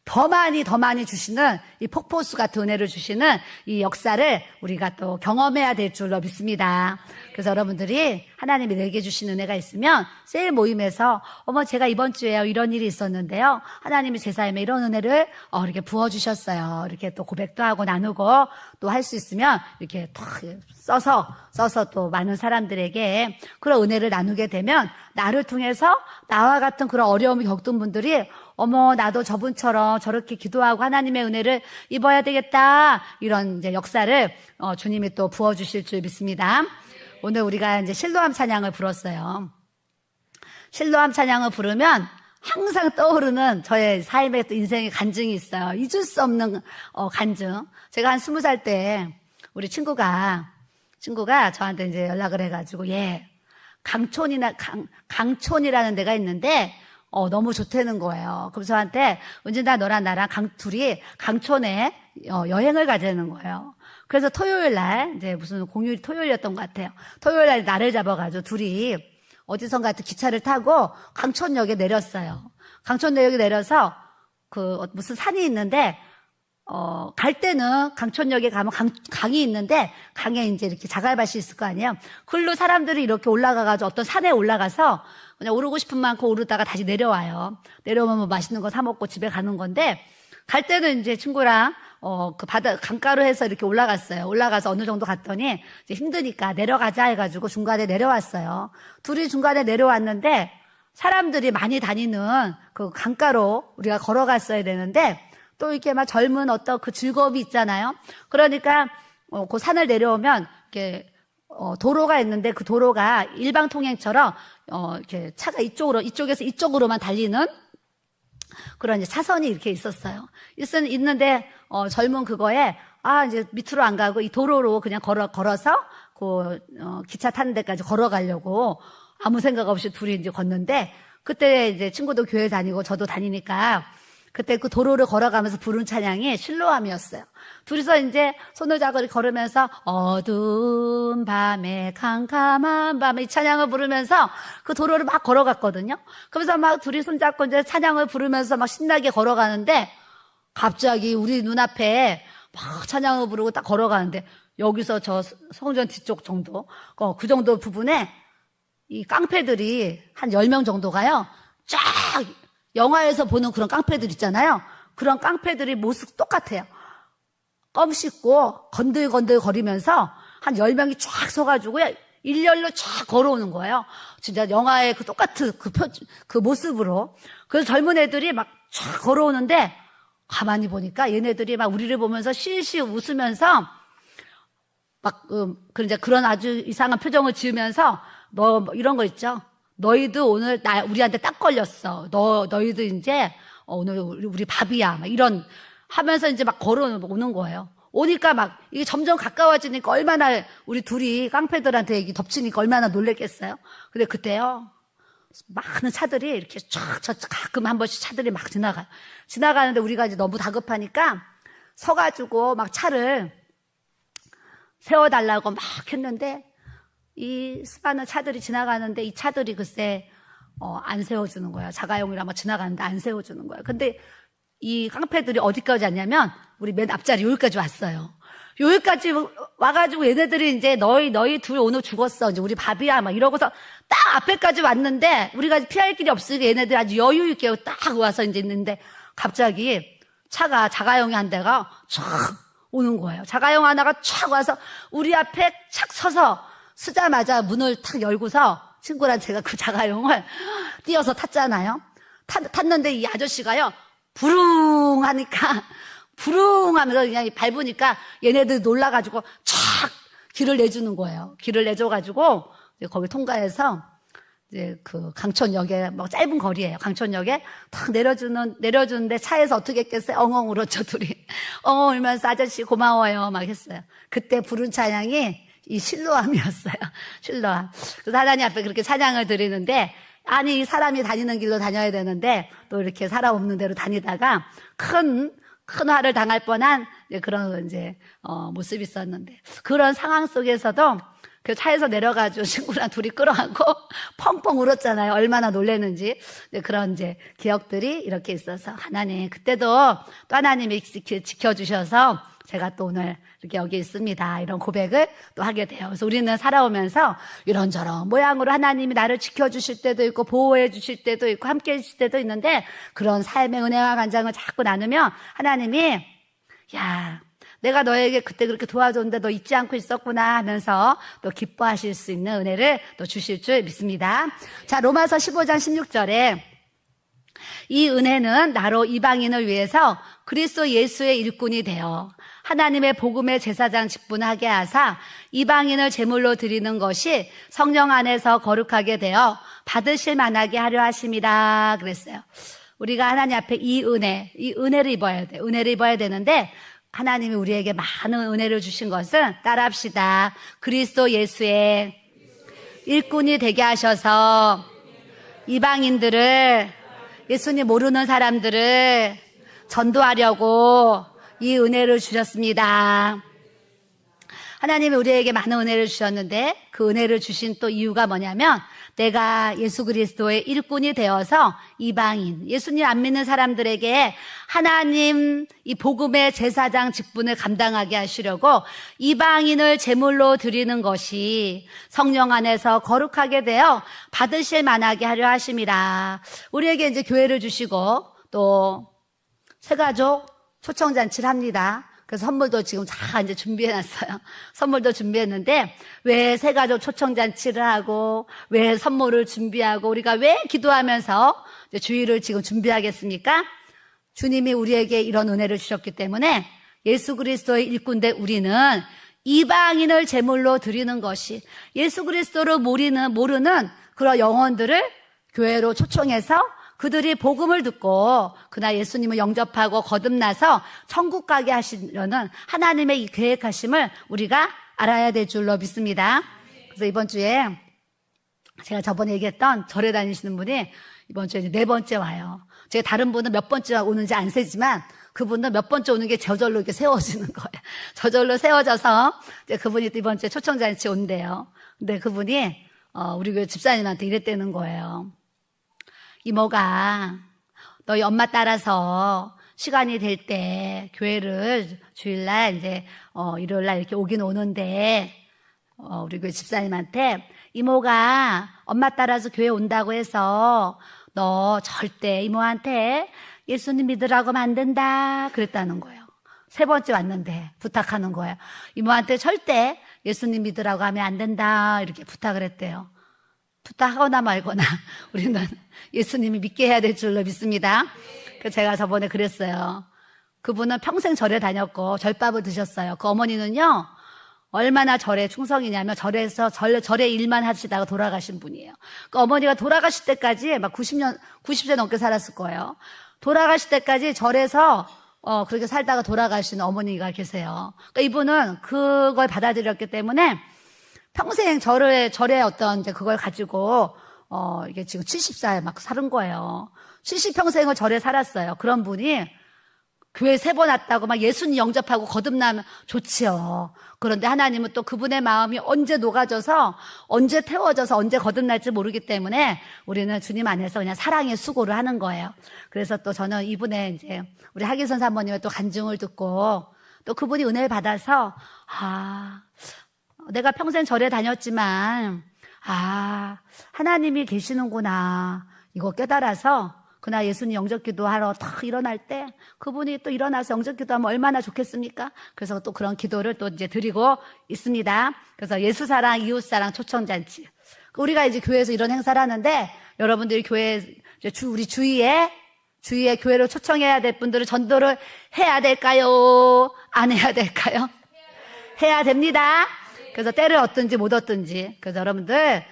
더 많이 주시는 이 폭포수 같은 은혜를 주시는 이 역사를 우리가 또 경험해야 될 줄로 믿습니다. 그래서 여러분들이 하나님이 내게 주신 은혜가 있으면 세일 모임에서 제가 이번 주에 이런 일이 있었는데요. 하나님이 제 삶에 이런 은혜를 이렇게 부어주셨어요. 이렇게 또 고백도 하고 나누고 또 할 수 있으면 이렇게 써서 또 많은 사람들에게 그런 은혜를 나누게 되면 나를 통해서 나와 같은 그런 어려움을 겪던 분들이 나도 저분처럼 저렇게 기도하고 하나님의 은혜를 입어야 되겠다. 이런 이제 역사를 주님이 또 부어주실 줄 믿습니다. 오늘 우리가 이제 실로암 찬양을 불었어요. 실로암 찬양을 부르면 항상 떠오르는 저의 삶의 또 인생의 간증이 있어요. 잊을 수 없는 간증. 제가 한 20살 때 우리 친구가 저한테 이제 연락을 해가지고 강촌이라는 데가 있는데 너무 좋다는 거예요. 그래서 저한테 은진아 너랑 나랑 둘이 강촌에 여행을 가자는 거예요. 그래서 토요일 날 이제 무슨 공휴일 토요일이었던 것 같아요. 토요일 날 날을 잡아가지고 둘이 어디선가 기차를 타고 강촌역에 내렸어요. 강촌역에 내려서 무슨 산이 있는데 갈 때는 강촌역에 가면 강이 있는데 강에 이제 이렇게 자갈밭이 있을 거 아니에요. 글로 사람들이 이렇게 올라가가지고 어떤 산에 올라가서 그냥 오르고 싶은 만큼 오르다가 다시 내려와요. 내려오면 뭐 맛있는 거 사 먹고 집에 가는 건데 갈 때는 이제 친구랑 강가로 해서 이렇게 올라갔어요. 올라가서 어느 정도 갔더니 이제 힘드니까 내려가자 해가지고 중간에 내려왔어요. 둘이 중간에 내려왔는데 사람들이 많이 다니는 그 강가로 우리가 걸어갔어야 되는데 또 이렇게 막 젊은 어떤 그 즐거움이 있잖아요. 그러니까 그 산을 내려오면 이렇게 도로가 있는데 그 도로가 일방통행처럼 이렇게 차가 이쪽에서 이쪽으로만 달리는 그런 이제 차선이 이렇게 있었어요. 있는데 젊은 그거에 이제 밑으로 안 가고 이 도로로 그냥 걸어서 기차 타는 데까지 걸어가려고 아무 생각 없이 둘이 이제 걷는데 그때 이제 친구도 교회 다니고 저도 다니니까 그때 그 도로를 걸어가면서 부른 찬양이 실로암이었어요. 둘이서 이제 손을 잡고 걸으면서 어두운 밤에 캄캄한 밤에 이 찬양을 부르면서 그 도로를 막 걸어갔거든요. 그러면서 막 둘이 손잡고 이제 찬양을 부르면서 막 신나게 걸어가는데 갑자기 우리 눈앞에 막 찬양을 부르고 딱 걸어가는데 여기서 저 성전 뒤쪽 정도 그 정도 부분에 이 깡패들이 한 10명 정도가요. 쫙 영화에서 보는 그런 깡패들 있잖아요. 그런 깡패들이 모습 똑같아요. 껌 씹고 건들건들 거리면서 한 10명이 쫙 서가지고 일렬로 쫙 걸어오는 거예요. 진짜 영화의 그 똑같은 그 모습으로. 그래서 젊은 애들이 막 쫙 걸어오는데 가만히 보니까 얘네들이 막 우리를 보면서 실실 웃으면서 막 이제 그런 아주 이상한 표정을 지으면서 뭐 이런 거 있죠. 너희도 오늘 우리한테 딱 걸렸어. 너희도 이제 오늘 우리 밥이야. 막 이런 하면서 이제 막 걸어오는 거예요. 오니까 막 이게 점점 가까워지니까 얼마나 우리 둘이 깡패들한테 덮치니까 얼마나 놀랬겠어요. 근데 그때요 많은 차들이 이렇게 가끔 한 번씩 차들이 막 지나가요. 지나가는데 우리가 이제 너무 다급하니까 서가지고 막 차를 세워달라고 막 했는데 이 수많은 차들이 지나가는데 이 차들이 글쎄 안 세워주는 거예요. 자가용이라 막 지나가는데 안 세워주는 거예요. 근데 이 깡패들이 어디까지 왔냐면 우리 맨 앞자리 여기까지 왔어요. 여기까지 와가지고 얘네들이 이제 너희 둘 오늘 죽었어. 이제 우리 밥이야. 막 이러고서 딱 앞에까지 왔는데 우리가 피할 길이 없으니까 얘네들이 아주 여유 있게 딱 와서 이제 있는데 갑자기 차가 자가용이 한 대가 촥 오는 거예요. 자가용 하나가 촥 와서 우리 앞에 착 서서 쓰자마자 문을 탁 열고서 친구랑 제가 그 자가용을 띄어서 탔잖아요. 탔는데 이 아저씨가요. 부릉 하니까 부릉 하면서 그냥 밟으니까 얘네들 놀라가지고 촥 길을 내주는 거예요. 길을 내줘가지고 이제 거기 통과해서 이제 그 강촌역에 뭐 짧은 거리예요. 강촌역에 탁 내려주는데 차에서 어떻게 했겠어요? 엉엉 울었죠, 둘이. 엉엉 울면서 아저씨 고마워요. 막 했어요. 그때 부른 찬양이 이 실로암이었어요. 실로암. 그래서 하나님 앞에 그렇게 찬양을 드리는데 아니 사람이 다니는 길로 다녀야 되는데 또 이렇게 사람 없는 데로 다니다가 큰 화를 당할 뻔한 그런 모습이 있었는데 그런 상황 속에서도 그 차에서 내려가지고 친구랑 둘이 끌어안고 펑펑 울었잖아요. 얼마나 놀랐는지. 그런 기억들이 이렇게 있어서 하나님 그때도 또 하나님이 지켜주셔서 제가 또 오늘 이렇게 여기 있습니다. 이런 고백을 또 하게 돼요. 그래서 우리는 살아오면서 이런저런 모양으로 하나님이 나를 지켜주실 때도 있고 보호해 주실 때도 있고 함께 해주실 때도 있는데 그런 삶의 은혜와 간장을 자꾸 나누면 하나님이 야 내가 너에게 그때 그렇게 도와줬는데 너 잊지 않고 있었구나 하면서 또 기뻐하실 수 있는 은혜를 또 주실 줄 믿습니다. 자, 로마서 15장 16절에 이 은혜는 나로 이방인을 위해서 그리스도 예수의 일꾼이 되어 하나님의 복음의 제사장 직분하게 하사 이방인을 제물로 드리는 것이 성령 안에서 거룩하게 되어 받으실 만하게 하려 하심이라 그랬어요. 우리가 하나님 앞에 이 은혜를 입어야 돼. 은혜를 입어야 되는데 하나님이 우리에게 많은 은혜를 주신 것은 따라합시다. 그리스도 예수의 일꾼이 되게 하셔서 이방인들을 예수님 모르는 사람들을 전도하려고 이 은혜를 주셨습니다. 하나님이 우리에게 많은 은혜를 주셨는데 그 은혜를 주신 또 이유가 뭐냐면 내가 예수 그리스도의 일꾼이 되어서 이방인, 예수님 안 믿는 사람들에게 하나님 이 복음의 제사장 직분을 감당하게 하시려고 이방인을 제물로 드리는 것이 성령 안에서 거룩하게 되어 받으실 만하게 하려 하심이라. 우리에게 이제 교회를 주시고 또 새가족 초청잔치를 합니다. 그래서 선물도 지금 다 이제 준비해놨어요. 선물도 준비했는데 왜 새가족 초청잔치를 하고 왜 선물을 준비하고 우리가 왜 기도하면서 이제 주일을 지금 준비하겠습니까? 주님이 우리에게 이런 은혜를 주셨기 때문에 예수 그리스도의 일꾼대 우리는 이방인을 제물로 드리는 것이 예수 그리스도를 모르는 그런 영혼들을 교회로 초청해서 그들이 복음을 듣고 그날 예수님을 영접하고 거듭나서 천국 가게 하시려는 하나님의 이 계획하심을 우리가 알아야 될 줄로 믿습니다. 그래서 이번 주에 제가 저번에 얘기했던 절에 다니시는 분이 이번 주에 이제 4번째 와요. 제가 다른 분은 몇 번째 오는지 안 세지만 그분은 몇 번째 오는 게 저절로 이렇게 세워지는 거예요. 저절로 세워져서 이제 그분이 이번 주에 초청잔치 온대요. 근데 그분이 우리 교회 집사님한테 이랬다는 거예요. 이모가 너희 엄마 따라서 시간이 될 때 교회를 주일날 이제 일요일날 이렇게 오긴 오는데 우리 교회 집사님한테 이모가 엄마 따라서 교회 온다고 해서 너 절대 이모한테 예수님 믿으라고 하면 안 된다 그랬다는 거예요. 3번째 왔는데 부탁하는 거예요. 이모한테 절대 예수님 믿으라고 하면 안 된다 이렇게 부탁을 했대요. 부탁하거나 말거나 우리는 예수님이 믿게 해야 될 줄로 믿습니다. 그래서 제가 저번에 그랬어요. 그분은 평생 절에 다녔고 절밥을 드셨어요. 그 어머니는요 얼마나 절에 충성이냐면 절에서 절의 일만 하시다가 돌아가신 분이에요. 그 어머니가 돌아가실 때까지 막 90세 넘게 살았을 거예요. 돌아가실 때까지 절에서 그렇게 살다가 돌아가신 어머니가 계세요. 그러니까 이분은 그걸 받아들였기 때문에 평생 절의 어떤 이제 그걸 가지고 이게 지금 70살 막 사는 거예요. 70평생을 절에 살았어요. 그런 분이 교회 3번 왔다고 막 예수님 영접하고 거듭나면 좋지요. 그런데 하나님은 또 그분의 마음이 언제 녹아져서 언제 태워져서 언제 거듭날지 모르기 때문에 우리는 주님 안에서 그냥 사랑의 수고를 하는 거예요. 그래서 또 저는 이분의 이제 우리 하기선 사모님의 또 간증을 듣고 또 그분이 은혜를 받아서 내가 평생 절에 다녔지만 하나님이 계시는구나 이거 깨달아서 그날 예수님 영접기도 하러 탁 일어날 때 그분이 또 일어나서 영접기도 하면 얼마나 좋겠습니까? 그래서 또 그런 기도를 또 이제 드리고 있습니다. 그래서 예수사랑, 이웃사랑 초청잔치. 우리가 이제 교회에서 이런 행사를 하는데 여러분들이 교회, 우리 주위에 교회로 초청해야 될 분들은 전도를 해야 될까요? 안 해야 될까요? 해야 됩니다. 그래서 때를 얻든지 못 얻든지. 그래서 여러분들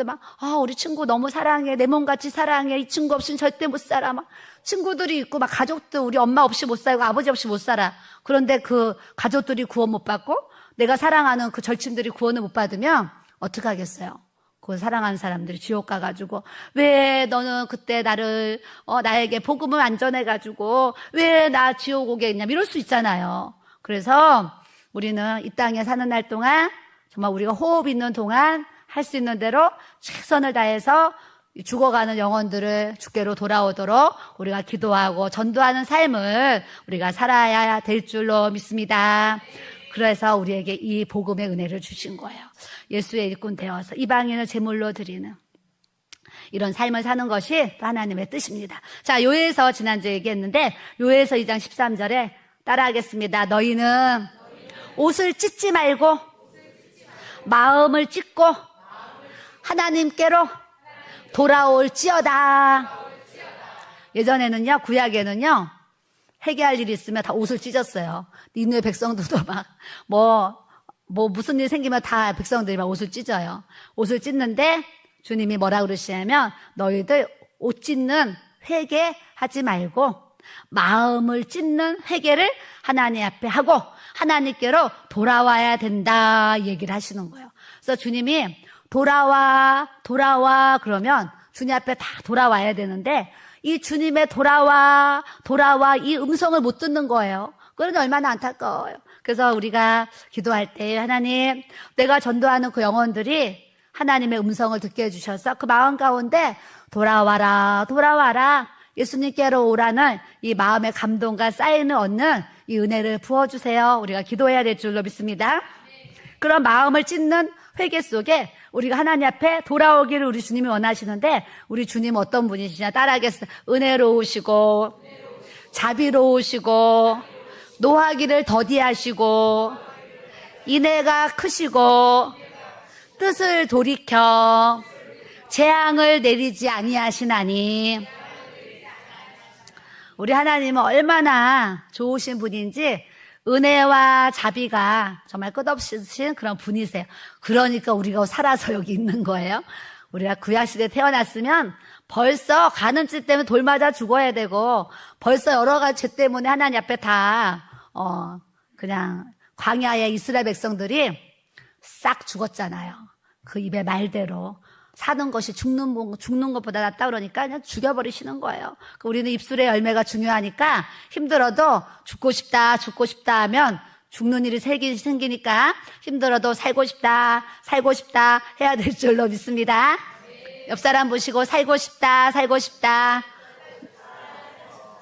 막, 우리 친구 너무 사랑해. 내 몸같이 사랑해. 이 친구 없이는 절대 못 살아. 막, 친구들이 있고, 막, 가족들, 우리 엄마 없이 못 살고, 아버지 없이 못 살아. 그런데 그 가족들이 구원 못 받고, 내가 사랑하는 그 절친들이 구원을 못 받으면, 어떡하겠어요? 그 사랑하는 사람들이 지옥 가가지고, 왜 너는 그때 나에게 복음을 안 전해가지고, 왜 나 지옥 오게 했냐, 이럴 수 있잖아요. 그래서, 우리는 이 땅에 사는 날 동안, 정말 우리가 호흡 있는 동안, 할 수 있는 대로 최선을 다해서 죽어가는 영혼들을 주께로 돌아오도록 우리가 기도하고 전도하는 삶을 우리가 살아야 될 줄로 믿습니다. 그래서 우리에게 이 복음의 은혜를 주신 거예요. 예수의 일꾼 되어서 이방인을 제물로 드리는 이런 삶을 사는 것이 하나님의 뜻입니다. 자, 요에서 지난주에 얘기했는데 요에서 2장 13절에 따라하겠습니다. 너희는 옷을 찢지 말고 마음을 찢고 하나님께로 돌아올지어다. 예전에는요, 구약에는요, 회개할 일이 있으면 다 옷을 찢었어요. 니느웨 백성들도 무슨 일 생기면 다 백성들이 막 옷을 찢어요. 옷을 찢는데 주님이 뭐라 그러시냐면 너희들 옷 찢는 회개하지 말고 마음을 찢는 회개를 하나님 앞에 하고 하나님께로 돌아와야 된다 얘기를 하시는 거예요. 그래서 주님이 돌아와 그러면 주님 앞에 다 돌아와야 되는데 이 주님의 돌아와 이 음성을 못 듣는 거예요. 그건 얼마나 안타까워요. 그래서 우리가 기도할 때 하나님 내가 전도하는 그 영혼들이 하나님의 음성을 듣게 해주셔서 그 마음 가운데 돌아와라 예수님께로 오라는 이 마음의 감동과 사인을 얻는 이 은혜를 부어주세요. 우리가 기도해야 될 줄로 믿습니다. 그런 마음을 찢는 회개 속에 우리가 하나님 앞에 돌아오기를 우리 주님이 원하시는데 우리 주님 어떤 분이시냐 따라하겠습니다. 은혜로우시고 자비로우시고 노하기를 더디하시고 인애가 크시고 뜻을 돌이켜 재앙을 내리지 아니하시나니 우리 하나님은 얼마나 좋으신 분인지 은혜와 자비가 정말 끝없으신 그런 분이세요. 그러니까 우리가 살아서 여기 있는 거예요. 우리가 구약시대에 태어났으면 벌써 간음죄 때문에 돌 맞아 죽어야 되고 벌써 여러 가지 죄 때문에 하나님 앞에 다 그냥 광야의 이스라엘 백성들이 싹 죽었잖아요. 그 입의 말대로. 사는 것이 죽는 것보다 낫다 그러니까 그냥 죽여버리시는 거예요. 우리는 입술의 열매가 중요하니까 힘들어도 죽고 싶다 하면 죽는 일이 생기니까 힘들어도 살고 싶다 해야 될 줄로 믿습니다. 옆 사람 보시고 살고 싶다.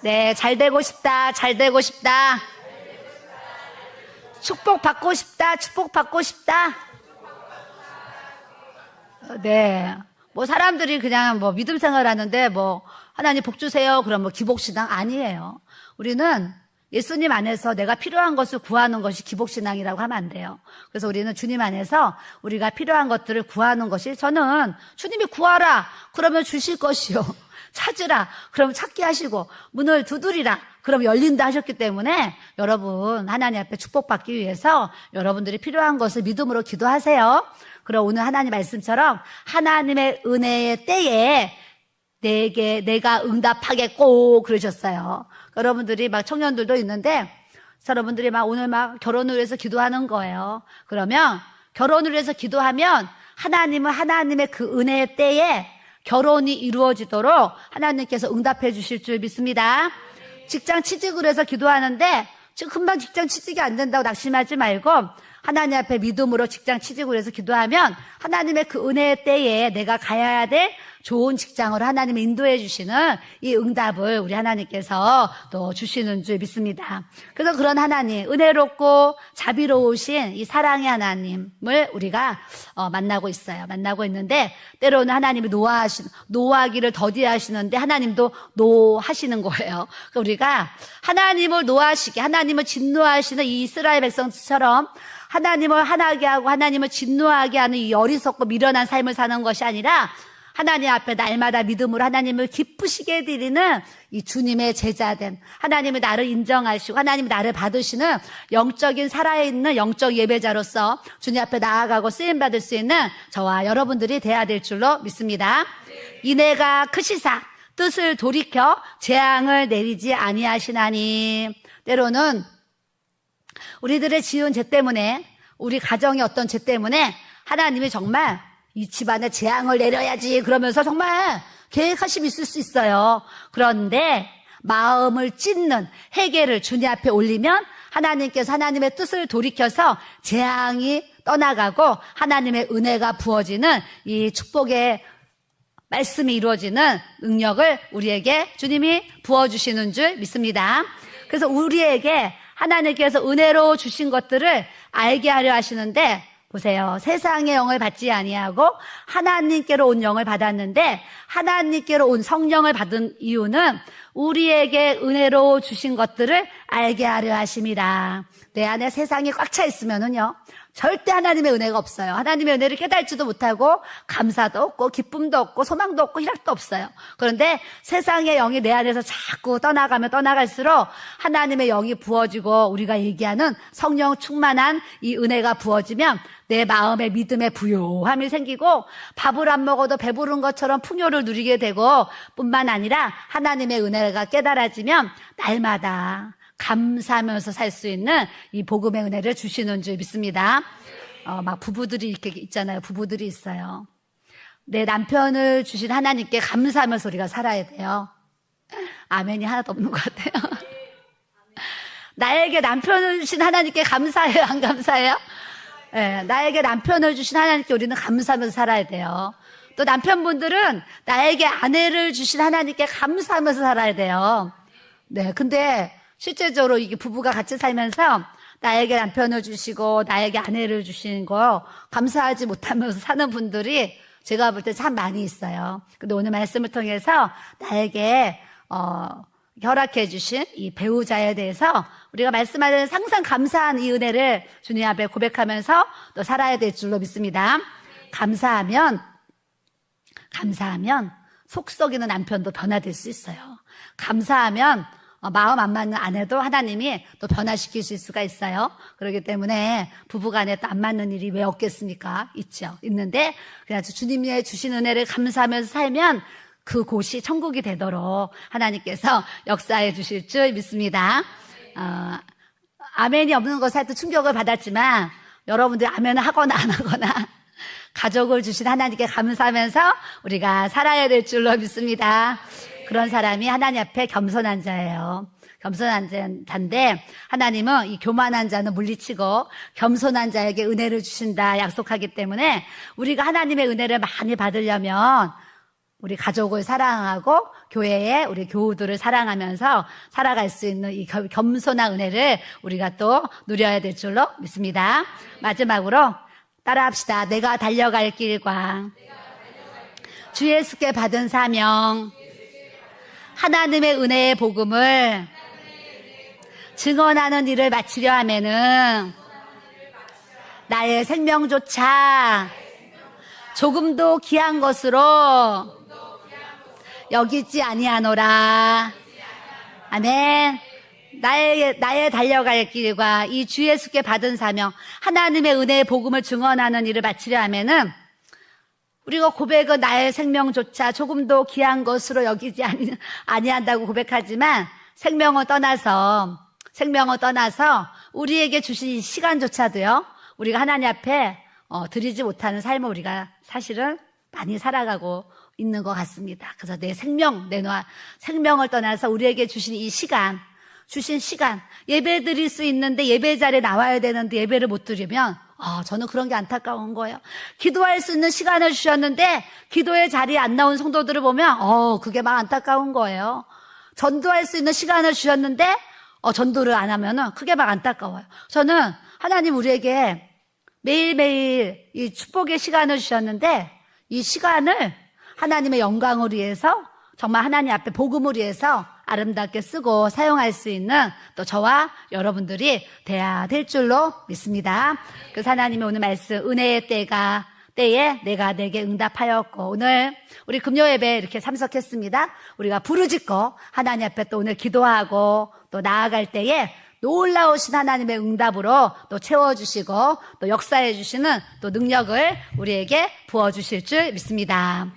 네, 잘 되고 싶다. 축복받고 싶다. 네. 사람들이 그냥 믿음 생활 하는데 하나님 복 주세요. 그럼 기복신앙 아니에요. 우리는 예수님 안에서 내가 필요한 것을 구하는 것이 기복신앙이라고 하면 안 돼요. 그래서 우리는 주님 안에서 우리가 필요한 것들을 구하는 것이 저는 주님이 구하라. 그러면 주실 것이요. 찾으라. 그럼 찾게 하시고 문을 두드리라. 그럼 열린다 하셨기 때문에 여러분 하나님 앞에 축복받기 위해서 여러분들이 필요한 것을 믿음으로 기도하세요. 그럼 오늘 하나님 말씀처럼 하나님의 은혜의 때에 내가 응답하겠고 그러셨어요. 여러분들이 청년들도 있는데 여러분들이 오늘 결혼을 위해서 기도하는 거예요. 그러면 결혼을 위해서 기도하면 하나님은 하나님의 그 은혜의 때에 결혼이 이루어지도록 하나님께서 응답해 주실 줄 믿습니다. 직장 취직을 해서 기도하는데 지금 금방 직장 취직이 안 된다고 낙심하지 말고 하나님 앞에 믿음으로 직장 취직을 해서 기도하면 하나님의 그 은혜의 때에 내가 가야 될 좋은 직장으로 하나님이 인도해 주시는 이 응답을 우리 하나님께서 또 주시는 줄 믿습니다. 그래서 그런 하나님, 은혜롭고 자비로우신 이 사랑의 하나님을 우리가 만나고 있어요. 만나고 있는데 때로는 하나님이 노하기를 더디하시는데 하나님도 노하시는 거예요. 그러니까 우리가 하나님을 노하시게, 하나님을 진노하시는 이 이스라엘 백성처럼 하나님을 화나게 하고 하나님을 진노하게 하는 이 어리석고 미련한 삶을 사는 것이 아니라 하나님 앞에 날마다 믿음으로 하나님을 기쁘시게 드리는 이 주님의 제자됨, 하나님이 나를 인정하시고 하나님이 나를 받으시는 영적인 살아있는 영적 예배자로서 주님 앞에 나아가고 쓰임받을 수 있는 저와 여러분들이 돼야 될 줄로 믿습니다. 이내가 크시사 뜻을 돌이켜 재앙을 내리지 아니하시나니. 때로는 우리들의 지은 죄 때문에, 우리 가정의 어떤 죄 때문에 하나님이 정말 이 집안에 재앙을 내려야지 그러면서 정말 계획하심이 있을 수 있어요. 그런데 마음을 찢는 회개를 주님 앞에 올리면 하나님께서 하나님의 뜻을 돌이켜서 재앙이 떠나가고 하나님의 은혜가 부어지는 이 축복의 말씀이 이루어지는 능력을 우리에게 주님이 부어주시는 줄 믿습니다. 그래서 우리에게 하나님께서 은혜로 주신 것들을 알게 하려 하시는데, 보세요. 세상의 영을 받지 아니하고 하나님께로 온 영을 받았는데, 하나님께로 온 성령을 받은 이유는 우리에게 은혜로 주신 것들을 알게 하려 하심이라. 내 안에 세상이 꽉 차 있으면은요, 절대 하나님의 은혜가 없어요. 하나님의 은혜를 깨달지도 못하고 감사도 없고 기쁨도 없고 소망도 없고 희락도 없어요. 그런데 세상의 영이 내 안에서 자꾸 떠나가면 떠나갈수록 하나님의 영이 부어지고 우리가 얘기하는 성령 충만한 이 은혜가 부어지면 내 마음에 믿음의 부요함이 생기고 밥을 안 먹어도 배부른 것처럼 풍요를 누리게 되고 뿐만 아니라 하나님의 은혜가 깨달아지면 날마다 감사하면서 살 수 있는 이 복음의 은혜를 주시는 줄 믿습니다. 막 부부들이 이렇게 있잖아요. 부부들이 있어요. 내 남편을 주신 하나님께 감사하면서 우리가 살아야 돼요. 아멘이 하나도 없는 것 같아요. 나에게 남편을 주신 하나님께 감사해요? 안 감사해요? 네, 나에게 남편을 주신 하나님께 우리는 감사하면서 살아야 돼요. 또 남편분들은 나에게 아내를 주신 하나님께 감사하면서 살아야 돼요. 네, 근데 실제적으로 이게 부부가 같이 살면서 나에게 남편을 주시고 나에게 아내를 주신 거 감사하지 못하면서 사는 분들이 제가 볼 때 참 많이 있어요. 근데 오늘 말씀을 통해서 나에게 허락해 주신 이 배우자에 대해서 우리가 말씀하는 항상 감사한 이 은혜를 주님 앞에 고백하면서 또 살아야 될 줄로 믿습니다. 감사하면 속 썩이는 남편도 변화될 수 있어요. 감사하면 마음 안 맞는 아내도 하나님이 또 변화시킬 수 있을 수가 있어요. 그렇기 때문에 부부간에 또 안 맞는 일이 왜 없겠습니까? 있죠. 있는데 그냥 주님의 주신 은혜를 감사하면서 살면 그곳이 천국이 되도록 하나님께서 역사해 주실 줄 믿습니다. 아멘이 없는 것에 또 충격을 받았지만 여러분들이 아멘을 하거나 안 하거나 가족을 주신 하나님께 감사하면서 우리가 살아야 될 줄로 믿습니다. 그런 사람이 하나님 앞에 겸손한 자예요. 겸손한 자인데 하나님은 이 교만한 자는 물리치고 겸손한 자에게 은혜를 주신다 약속하기 때문에 우리가 하나님의 은혜를 많이 받으려면 우리 가족을 사랑하고 교회에 우리 교우들을 사랑하면서 살아갈 수 있는 이 겸손한 은혜를 우리가 또 누려야 될 줄로 믿습니다. 마지막으로 따라합시다. 내가 달려갈 길과 주 예수께 받은 사명, 하나님의 은혜의 복음을 증언하는 일을 마치려 하면은 나의 생명조차 조금도 귀한 것으로 여기지 아니하노라. 아멘. 나의 달려갈 길과 이 주 예수께 받은 사명, 하나님의 은혜의 복음을 증언하는 일을 마치려 하면은 우리가 고백은 나의 생명조차 조금도 귀한 것으로 여기지 아니한다고 고백하지만 생명을 떠나서 우리에게 주신 이 시간조차도요, 우리가 하나님 앞에 드리지 못하는 삶을 우리가 사실은 많이 살아가고 있는 것 같습니다. 그래서 내 생명을 떠나서 우리에게 주신 시간, 예배 드릴 수 있는데 예배 자리에 나와야 되는데 예배를 못 드리면, 저는 그런 게 안타까운 거예요. 기도할 수 있는 시간을 주셨는데, 기도의 자리에 안 나온 성도들을 보면, 그게 막 안타까운 거예요. 전도할 수 있는 시간을 주셨는데, 전도를 안 하면은, 그게 막 안타까워요. 저는 하나님 우리에게 매일매일 이 축복의 시간을 주셨는데, 이 시간을 하나님의 영광을 위해서, 정말 하나님 앞에 복음을 위해서 아름답게 쓰고 사용할 수 있는 또 저와 여러분들이 돼야 될 줄로 믿습니다. 그래서 하나님의 오늘 말씀, 은혜의 때에 내가 내게 응답하였고, 오늘 우리 금요 예배 이렇게 참석했습니다. 우리가 부르짖고 하나님 앞에 또 오늘 기도하고 또 나아갈 때에 놀라우신 하나님의 응답으로 또 채워주시고 또 역사해 주시는 또 능력을 우리에게 부어주실 줄 믿습니다.